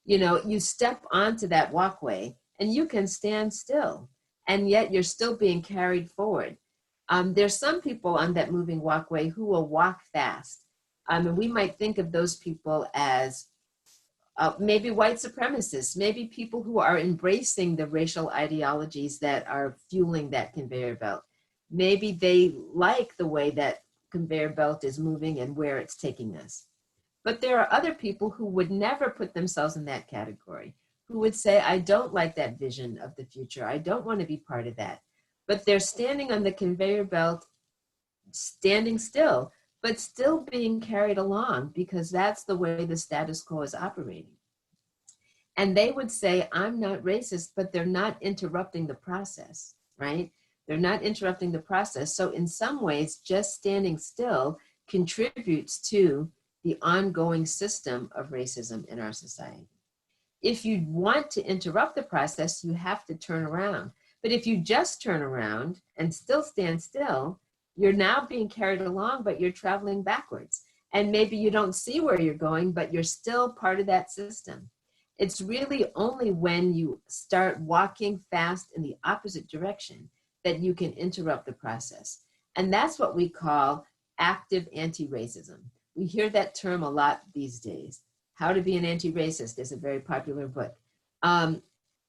You step onto that walkway and you can stand still, and yet you're still being carried forward. There's some people on that moving walkway who will walk fast. And we might think of those people as maybe white supremacists, maybe people who are embracing the racial ideologies that are fueling that conveyor belt. Maybe they like the way that conveyor belt is moving and where it's taking us. But there are other people who would never put themselves in that category, who would say, I don't like that vision of the future. I don't want to be part of that. But they're standing on the conveyor belt, standing still, but still being carried along because that's the way the status quo is operating. And they would say, I'm not racist, but they're not interrupting the process, right? They're not interrupting the process. So in some ways, just standing still contributes to the ongoing system of racism in our society. If you want to interrupt the process, you have to turn around. But if you just turn around and still stand still, you're now being carried along, but you're traveling backwards. And maybe you don't see where you're going, but you're still part of that system. It's really only when you start walking fast in the opposite direction that you can interrupt the process. And that's what we call active anti-racism. We hear that term a lot these days. How to Be an Anti-Racist is a very popular book.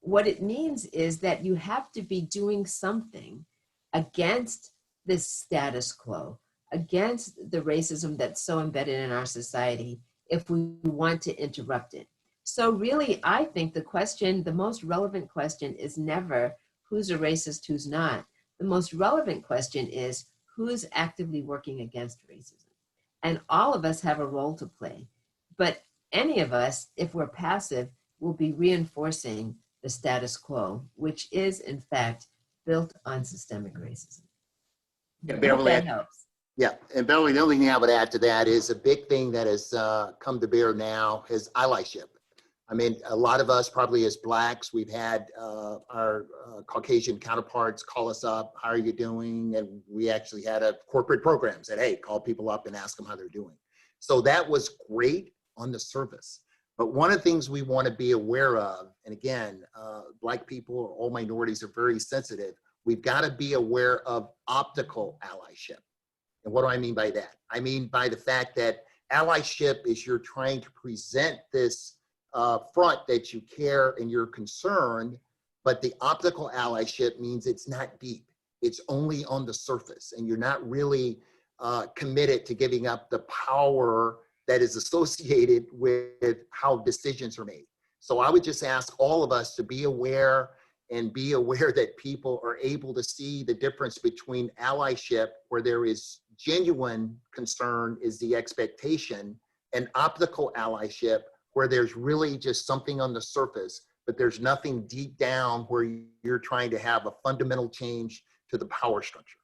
What it means is that you have to be doing something against this status quo, against the racism that's so embedded in our society if we want to interrupt it. So really, I think the most relevant question is never who's a racist, who's not. The most relevant question is who's actively working against racism. And all of us have a role to play. But any of us, if we're passive, will be reinforcing the status quo, which is in fact built on systemic racism. Yeah, I hope Beverly, that helps. yeah, and Beverly, the only thing I would add to that is a big thing that has come to bear now is allyship. I mean, a lot of us probably as Blacks, we've had our Caucasian counterparts call us up, how are you doing? And we actually had a corporate program said, hey, call people up and ask them how they're doing. So that was great on the surface. But one of the things we want to be aware of, and again, Black people or all minorities are very sensitive, we've got to be aware of optical allyship. And what do I mean by that? I mean by the fact that allyship is you're trying to present this front that you care and you're concerned, but the optical allyship means it's not deep. It's only on the surface, and you're not really committed to giving up the power that is associated with how decisions are made. So I would just ask all of us to be aware and be aware that people are able to see the difference between allyship, where there is genuine concern is the expectation, and optical allyship, where there's really just something on the surface, but there's nothing deep down where you're trying to have a fundamental change to the power structure.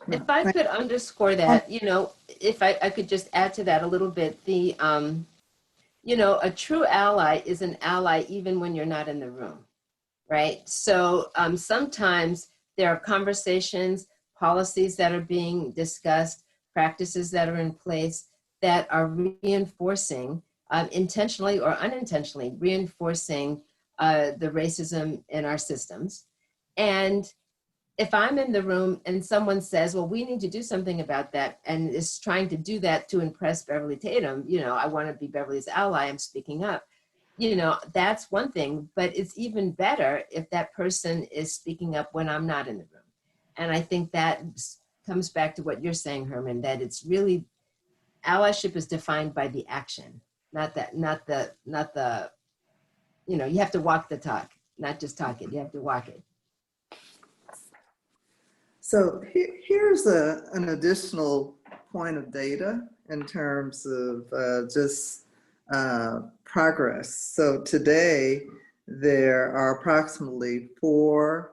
If I could underscore that, you know, if I could just add to that a little bit, the, you know, a true ally is an ally even when you're not in the room, right? So sometimes there are conversations, policies that are being discussed, practices that are in place that are reinforcing, intentionally or unintentionally, reinforcing the racism in our systems. And if I'm in the room and someone says, well, we need to do something about that, and is trying to do that to impress Beverly Tatum, you know, I want to be Beverly's ally, I'm speaking up, you know, that's one thing, but it's even better if that person is speaking up when I'm not in the room. And I think that comes back to what you're saying, Herman, that it's really, allyship is defined by the action, not the, you know, you have to walk the talk, not just talk it, you have to walk it. So here's an additional point of data in terms of just progress. So today, there are approximately 4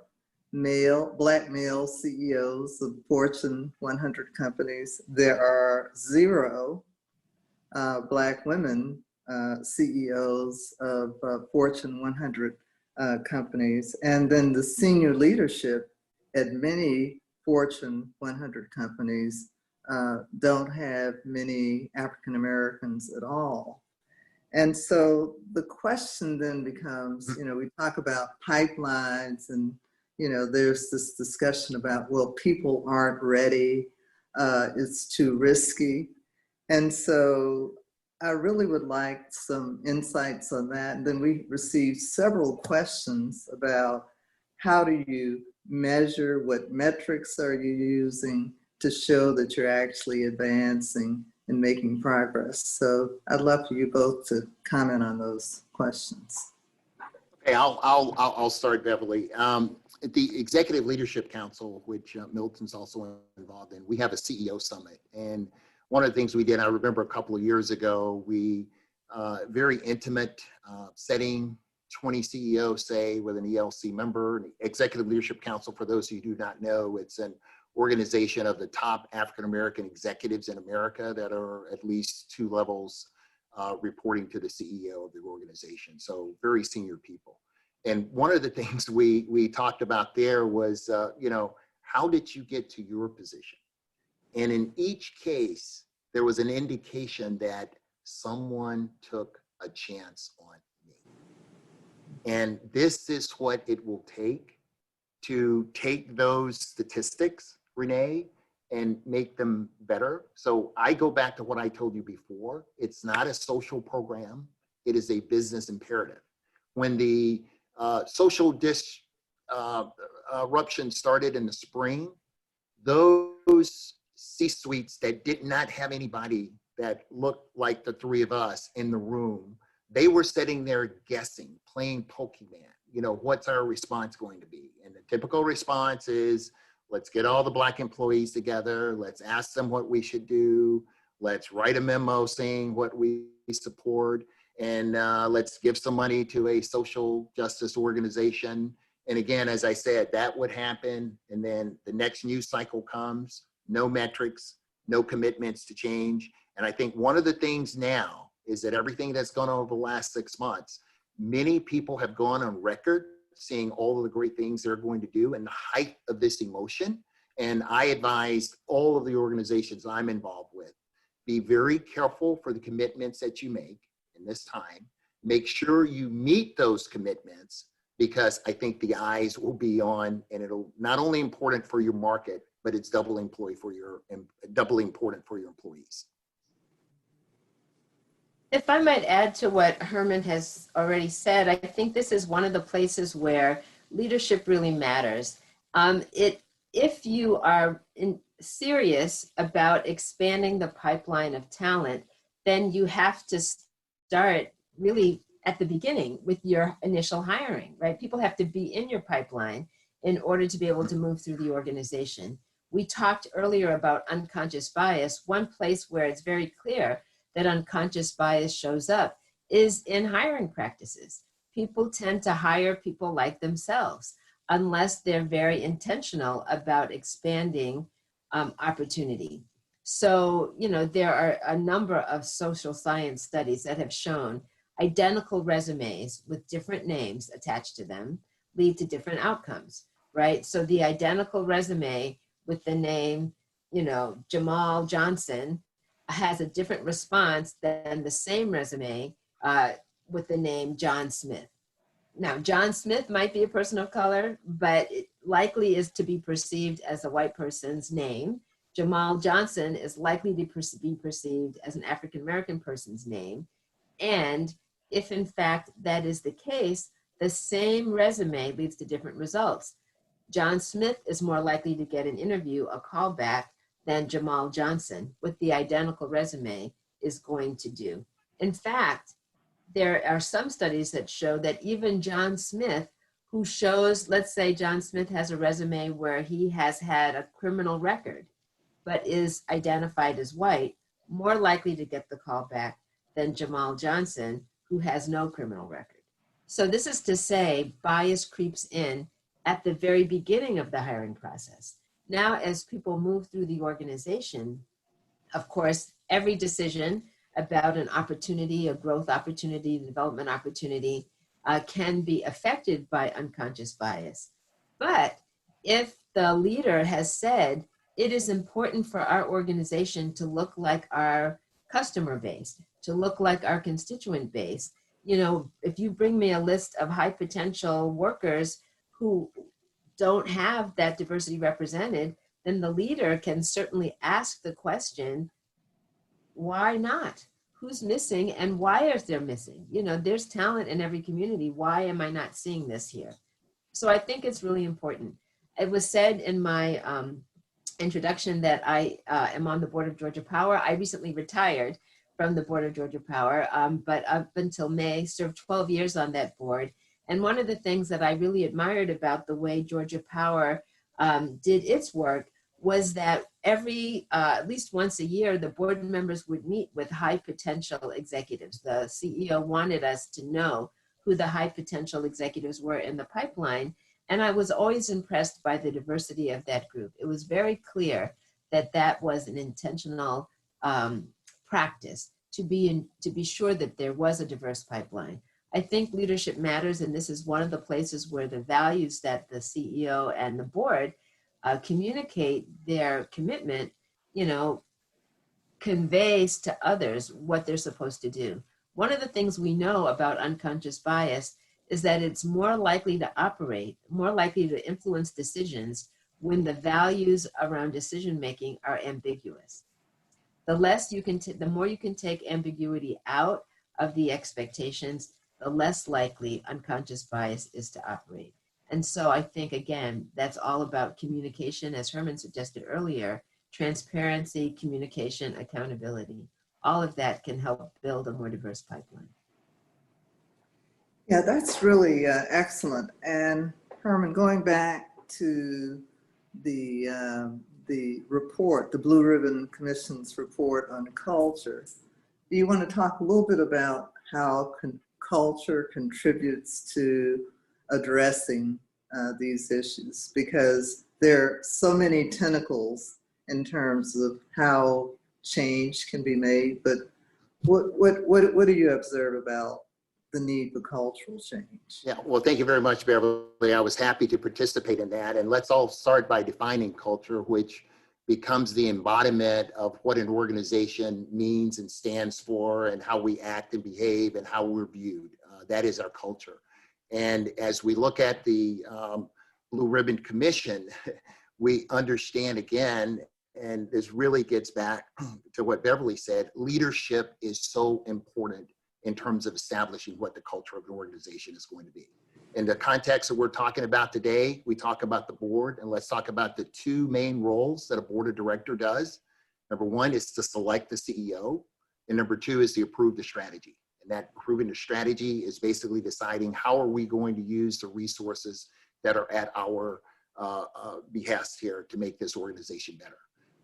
Black male CEOs of Fortune 100 companies. There are 0 Black women CEOs of Fortune 100 companies. And then the senior leadership at many Fortune 100 companies don't have many African Americans at all. And so the question then becomes, you know, we talk about pipelines, and, you know, there's this discussion about, well, people aren't ready, it's too risky. And so I really would like some insights on that. And then we received several questions about how do you measure, what metrics are you using to show that you're actually advancing and making progress. So I'd love for you both to comment on those questions. Okay, I'll start, Beverly. At the Executive Leadership Council, which Milton's also involved in, we have a CEO summit. And one of the things we did, I remember a couple of years ago, we very intimate setting, 20 CEOs, say, with an ELC member. Executive Leadership Council, for those who do not know, it's an organization of the top African-American executives in America that are at least 2 levels reporting to the CEO of the organization. So very senior people. And one of the things we talked about there was, you know, how did you get to your position? And in each case, there was an indication that someone took a chance on me. And this is what it will take to take those statistics, Renee, and make them better. So I go back to what I told you before. It's not a social program. It is a business imperative. When the social disruption started in the spring, those C-suites that did not have anybody that looked like the 3 of us in the room, they were sitting there guessing, playing Pokemon. You know, what's our response going to be? And the typical response is, let's get all the Black employees together. Let's ask them what we should do. Let's write a memo saying what we support. And let's give some money to a social justice organization. And again, as I said, that would happen. And then the next news cycle comes, no metrics, no commitments to change. And I think one of the things now is that everything that's gone on over the last 6 months, many people have gone on record saying all of the great things they're going to do in the height of this emotion. And I advised all of the organizations I'm involved with be very careful for the commitments that you make in this time. Make sure you meet those commitments, because I think the eyes will be on, and it'll not only important for your market, but it's doubly important for your employees. If I might add to what Herman has already said, I think this is one of the places where leadership really matters. If you are serious about expanding the pipeline of talent, then you have to start really at the beginning with your initial hiring, right? People have to be in your pipeline in order to be able to move through the organization. We talked earlier about unconscious bias. One place where it's very clear that unconscious bias shows up is in hiring practices. People tend to hire people like themselves unless they're very intentional about expanding opportunity. So, there are a number of social science studies that have shown identical resumes with different names attached to them lead to different outcomes, right? So the identical resume with the name, Jamal Johnson has a different response than the same resume with the name John Smith. Now, John Smith might be a person of color, but it likely is to be perceived as a white person's name. Jamal Johnson is likely to be perceived as an African-American person's name. And if in fact that is the case, the same resume leads to different results. John Smith is more likely to get an interview, a callback, than Jamal Johnson with the identical resume is going to do. In fact, there are some studies that show that even John Smith, who shows, let's say John Smith has a resume where he has had a criminal record, but is identified as white, more likely to get the callback than Jamal Johnson, who has no criminal record. So this is to say bias creeps in at the very beginning of the hiring process. Now, as people move through the organization, of course, every decision about an opportunity, a growth opportunity, development opportunity can be affected by unconscious bias. But if the leader has said, it is important for our organization to look like our customer base, to look like our constituent base. If you bring me a list of high potential workers who don't have that diversity represented, then the leader can certainly ask the question, why not? Who's missing and why is there missing? There's talent in every community. Why am I not seeing this here? So I think it's really important. It was said in my introduction that I am on the board of Georgia Power. I recently retired from the board of Georgia Power, but up until May, served 12 years on that board. And one of the things that I really admired about the way Georgia Power did its work was that at least once a year, the board members would meet with high potential executives. The CEO wanted us to know who the high potential executives were in the pipeline. And I was always impressed by the diversity of that group. It was very clear that that was an intentional practice to be sure that there was a diverse pipeline. I think leadership matters, and this is one of the places where the values that the CEO and the board communicate their commitment, conveys to others what they're supposed to do. One of the things we know about unconscious bias is that it's more likely to operate, more likely to influence decisions when the values around decision-making are ambiguous. The more you can take ambiguity out of the expectations, the less likely unconscious bias is to operate. And so I think, again, that's all about communication, as Herman suggested earlier, transparency, communication, accountability. All of that can help build a more diverse pipeline. Yeah, that's really excellent. And Herman, going back to the report, the Blue Ribbon Commission's report on culture, do you want to talk a little bit about how culture contributes to addressing these issues? Because there are so many tentacles in terms of how change can be made, but what do you observe about the need for cultural change? Yeah, well, thank you very much, Beverly. I was happy to participate in that. And let's all start by defining culture, which becomes the embodiment of what an organization means and stands for, and how we act and behave and how we're viewed. That is our culture. And as we look at the Blue Ribbon Commission, we understand again, and this really gets back to what Beverly said, leadership is so important in terms of establishing what the culture of an organization is going to be. In the context that we're talking about today, we talk about the board, and let's talk about the two main roles that a board of director does. Number one is to select the CEO, and number two is to approve the strategy. And that approving the strategy is basically deciding how are we going to use the resources that are at our behest here to make this organization better.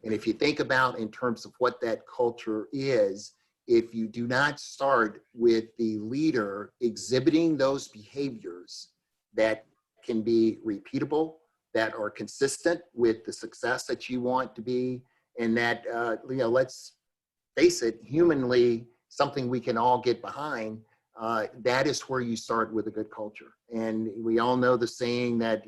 And if you think about in terms of what that culture is, if you do not start with the leader exhibiting those behaviors that can be repeatable, that are consistent with the success that you want to be, and that, let's face it, humanly, something we can all get behind, that is where you start with a good culture. And we all know the saying that,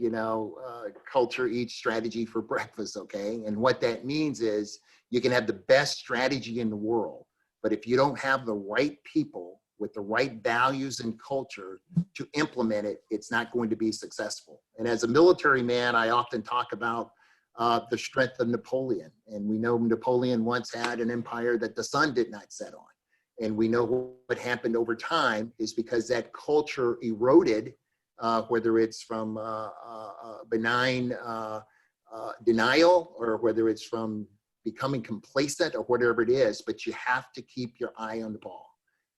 culture eats strategy for breakfast, okay? And what that means is you can have the best strategy in the world, but if you don't have the right people with the right values and culture to implement it, it's not going to be successful. And as a military man, I often talk about the strength of Napoleon. And we know Napoleon once had an empire that the sun did not set on. And we know what happened over time is because that culture eroded, whether it's from benign denial, or whether it's from becoming complacent, or whatever it is, but you have to keep your eye on the ball.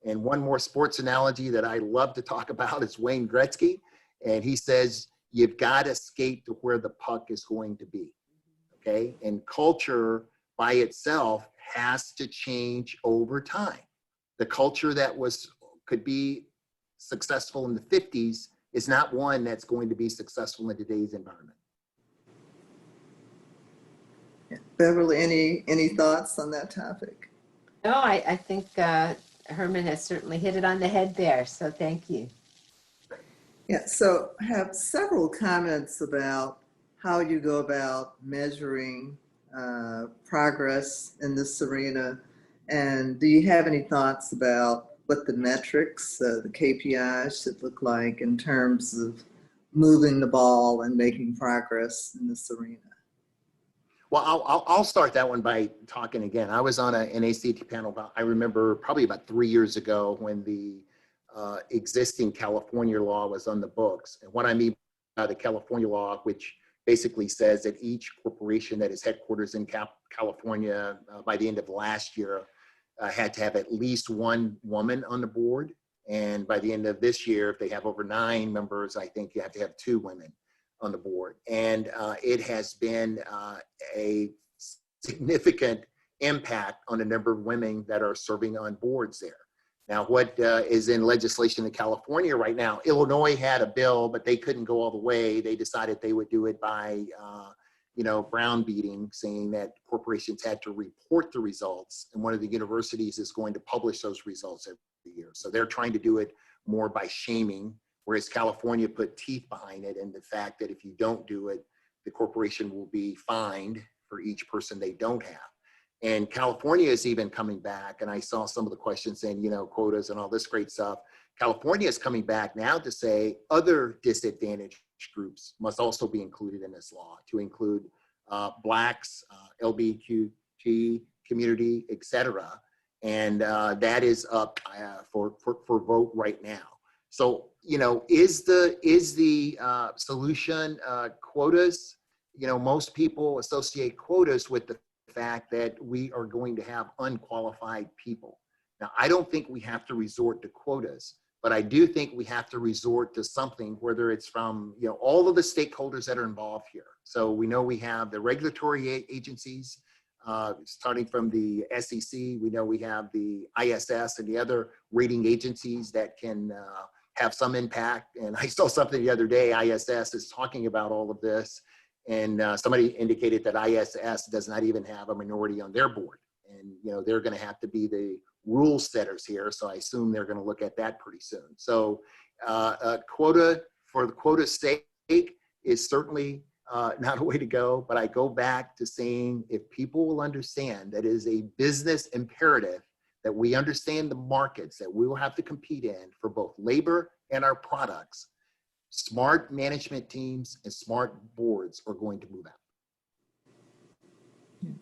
And one more sports analogy that I love to talk about is Wayne Gretzky. And he says, you've got to skate to where the puck is going to be, okay? And culture by itself has to change over time. The culture that could be successful in the 50s is not one that's going to be successful in today's environment. Beverly, any thoughts on that topic? No, I think Herman has certainly hit it on the head there, so thank you. Yeah, so I have several comments about how you go about measuring progress in this arena. And do you have any thoughts about what the metrics, the KPIs should look like in terms of moving the ball and making progress in this arena? Well, I'll start that one by talking again. I was on an NACD panel, I remember probably about 3 years ago, when the existing California law was on the books. And what I mean by the California law, which basically says that each corporation that is headquarters in California by the end of last year had to have at least one woman on the board. And by the end of this year, if they have over 9 members, I think you have to have 2 women on the board. And it has been a significant impact on the number of women that are serving on boards there. Now, what is in legislation in California right now, Illinois had a bill, but they couldn't go all the way. They decided they would do it by, brown beating, saying that corporations had to report the results, and one of the universities is going to publish those results every year. So they're trying to do it more by shaming, whereas California put teeth behind it, and the fact that if you don't do it, the corporation will be fined for each person they don't have. And California is even coming back, and I saw some of the questions saying, quotas and all this great stuff. California is coming back now to say other disadvantaged groups must also be included in this law, to include Blacks, LGBTQ community, etc. And that is up for vote right now. So, is the solution quotas? Most people associate quotas with the fact that we are going to have unqualified people. Now, I don't think we have to resort to quotas, but I do think we have to resort to something, whether it's from all of the stakeholders that are involved here. So we know we have the regulatory agencies, starting from the SEC. We know we have the ISS and the other rating agencies that can have some impact. And I saw something the other day, ISS is talking about all of this. And somebody indicated that ISS does not even have a minority on their board. And they're going to have to be the rule setters here. So I assume they're going to look at that pretty soon. So quota for the quota's sake is certainly not a way to go, but I go back to saying if people will understand that it is a business imperative that we understand the markets that we will have to compete in for both labor and our products, smart management teams and smart boards are going to move out.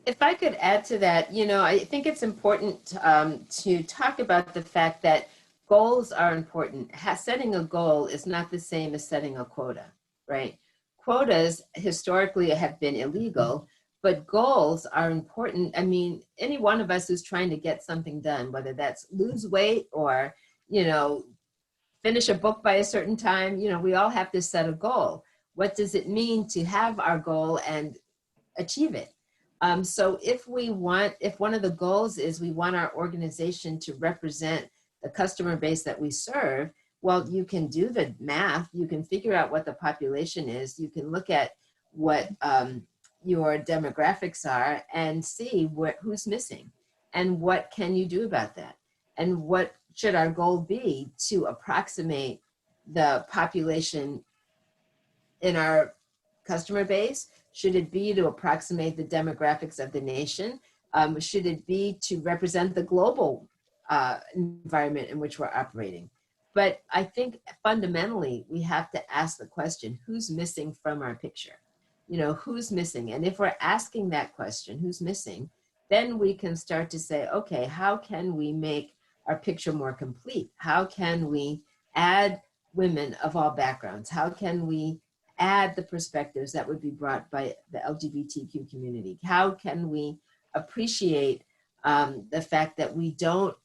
If I could add to that, I think it's important to talk about the fact that goals are important. Setting a goal is not the same as setting a quota, right? Quotas historically have been illegal, but goals are important. I mean, any one of us who's trying to get something done, whether that's lose weight or, finish a book by a certain time, we all have to set a goal. What does it mean to have our goal and achieve it? So if one of the goals is we want our organization to represent the customer base that we serve, well, you can do the math, you can figure out what the population is, you can look at what your demographics are and see who's missing and what can you do about that. And what should our goal be to approximate the population in our customer base? Should it be to approximate the demographics of the nation? Should it be to represent the global environment in which we're operating? But I think fundamentally, we have to ask the question, who's missing from our picture? Who's missing? And if we're asking that question, who's missing, then we can start to say, okay, how can we make our picture more complete? How can we add women of all backgrounds? How can we add the perspectives that would be brought by the LGBTQ community? How can we appreciate the fact that we don't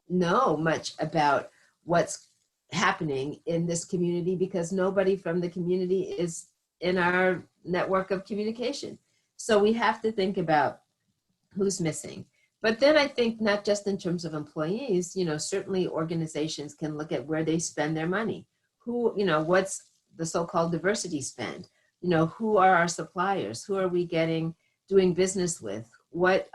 know much about what's happening in this community because nobody from the community is in our network of communication? So we have to think about who's missing. But then I think not just in terms of employees, certainly organizations can look at where they spend their money. What's the so-called diversity spend? Who are our suppliers? Who are we doing business with? What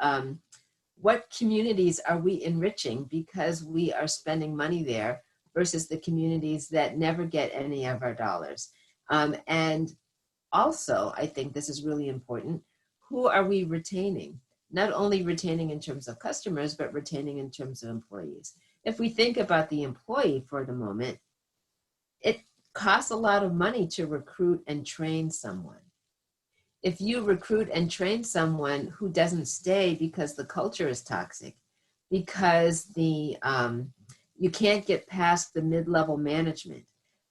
communities are we enriching because we are spending money there versus the communities that never get any of our dollars? And also, I think this is really important. Who are we retaining? Not only retaining in terms of customers, but retaining in terms of employees. If we think about the employee for the moment, it costs a lot of money to recruit and train someone. If you recruit and train someone who doesn't stay because the culture is toxic, because you can't get past the mid-level management,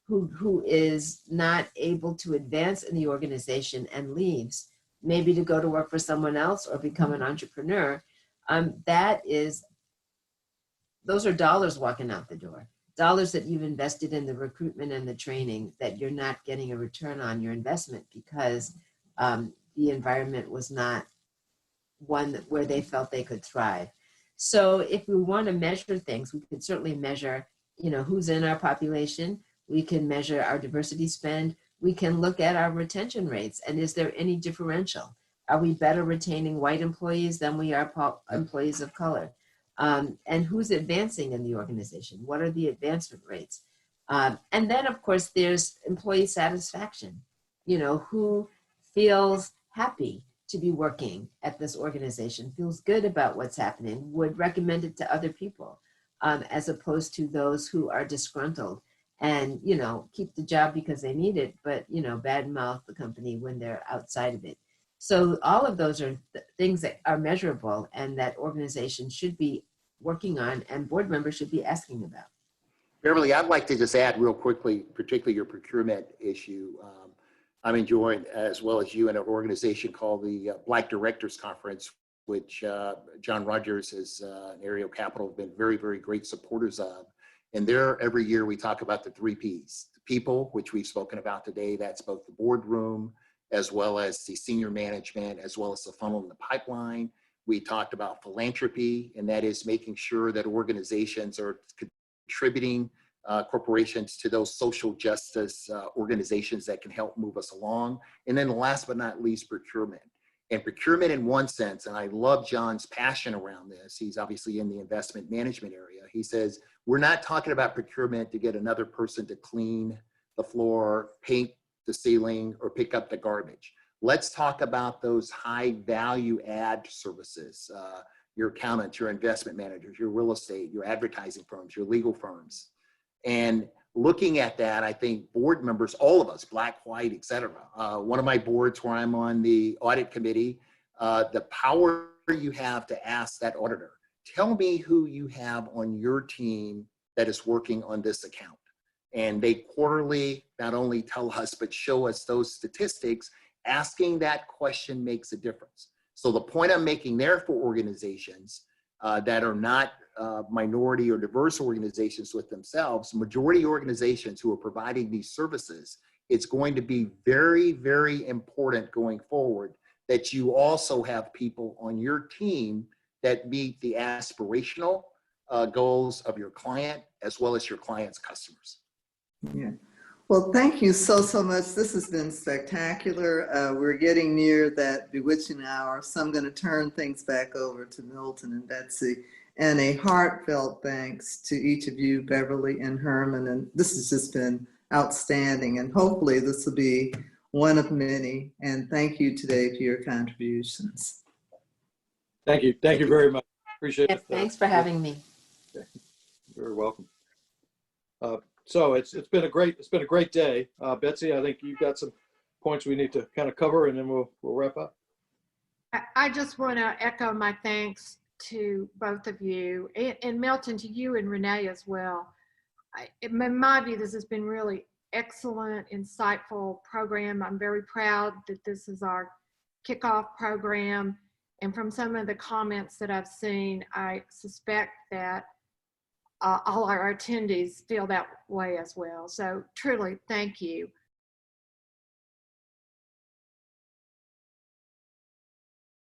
who is not able to advance in the organization and leaves, maybe to go to work for someone else or become an entrepreneur, those are dollars walking out the door. Dollars that you've invested in the recruitment and the training that you're not getting a return on your investment because the environment was not one where they felt they could thrive. So if we want to measure things, we can certainly measure, who's in our population. We can measure our diversity spend. We can look at our retention rates. And is there any differential? Are we better retaining white employees than we are employees of color? And who's advancing in the organization? What are the advancement rates? And then, of course, there's employee satisfaction. Who feels happy to be working at this organization, feels good about what's happening, would recommend it to other people, as opposed to those who are disgruntled and, keep the job because they need it, but, badmouth the company when they're outside of it. So all of those are things that are measurable and that organizations should be working on and board members should be asking about. Beverly, I'd like to just add real quickly, particularly your procurement issue. I'm enjoying, as well as you, in an organization called the Black Directors Conference, which John Rogers and Aerial Capital have been very, very great supporters of. And there, every year, we talk about the 3 Ps. The people, which we've spoken about today, that's both the boardroom, as well as the senior management, as well as the funnel in the pipeline. We talked about philanthropy, and that is making sure that organizations are contributing corporations to those social justice organizations that can help move us along. And then last but not least, procurement. And procurement in one sense, and I love John's passion around this, he's obviously in the investment management area. He says, we're not talking about procurement to get another person to clean the floor, paint the ceiling, or pick up the garbage. Let's talk about those high value add services, your accountants, your investment managers, your real estate, your advertising firms, your legal firms. And looking at that, I think board members, all of us, black, white, et cetera, one of my boards where I'm on the audit committee, the power you have to ask that auditor, tell me who you have on your team that is working on this account. And they quarterly not only tell us, but show us those statistics. Asking that question makes a difference. So the point I'm making there for organizations that are not minority or diverse organizations with themselves, majority organizations who are providing these services, it's going to be very, very important going forward that you also have people on your team that meet the aspirational goals of your client as well as your client's customers. Yeah. Well, thank you so much. This has been spectacular. We're getting near that bewitching hour, so I'm going to turn things back over to Milton and Betsy. And a heartfelt thanks to each of you, Beverly and Herman. And this has just been outstanding. And hopefully this will be one of many. And thank you today for your contributions. Thank you. Thank you very much. Appreciate Yes, it. thanks for having me. You're welcome. So it's been a great day. Betsy, I think you've got some points we need to kind of cover, and then we'll wrap up. I just want to echo my thanks to both of you, and Milton, to you and Renee as well. In my view, this has been really excellent, insightful program. I'm very proud that this is our kickoff program. And from some of the comments that I've seen, I suspect that all our attendees feel that way as well. So truly, thank you.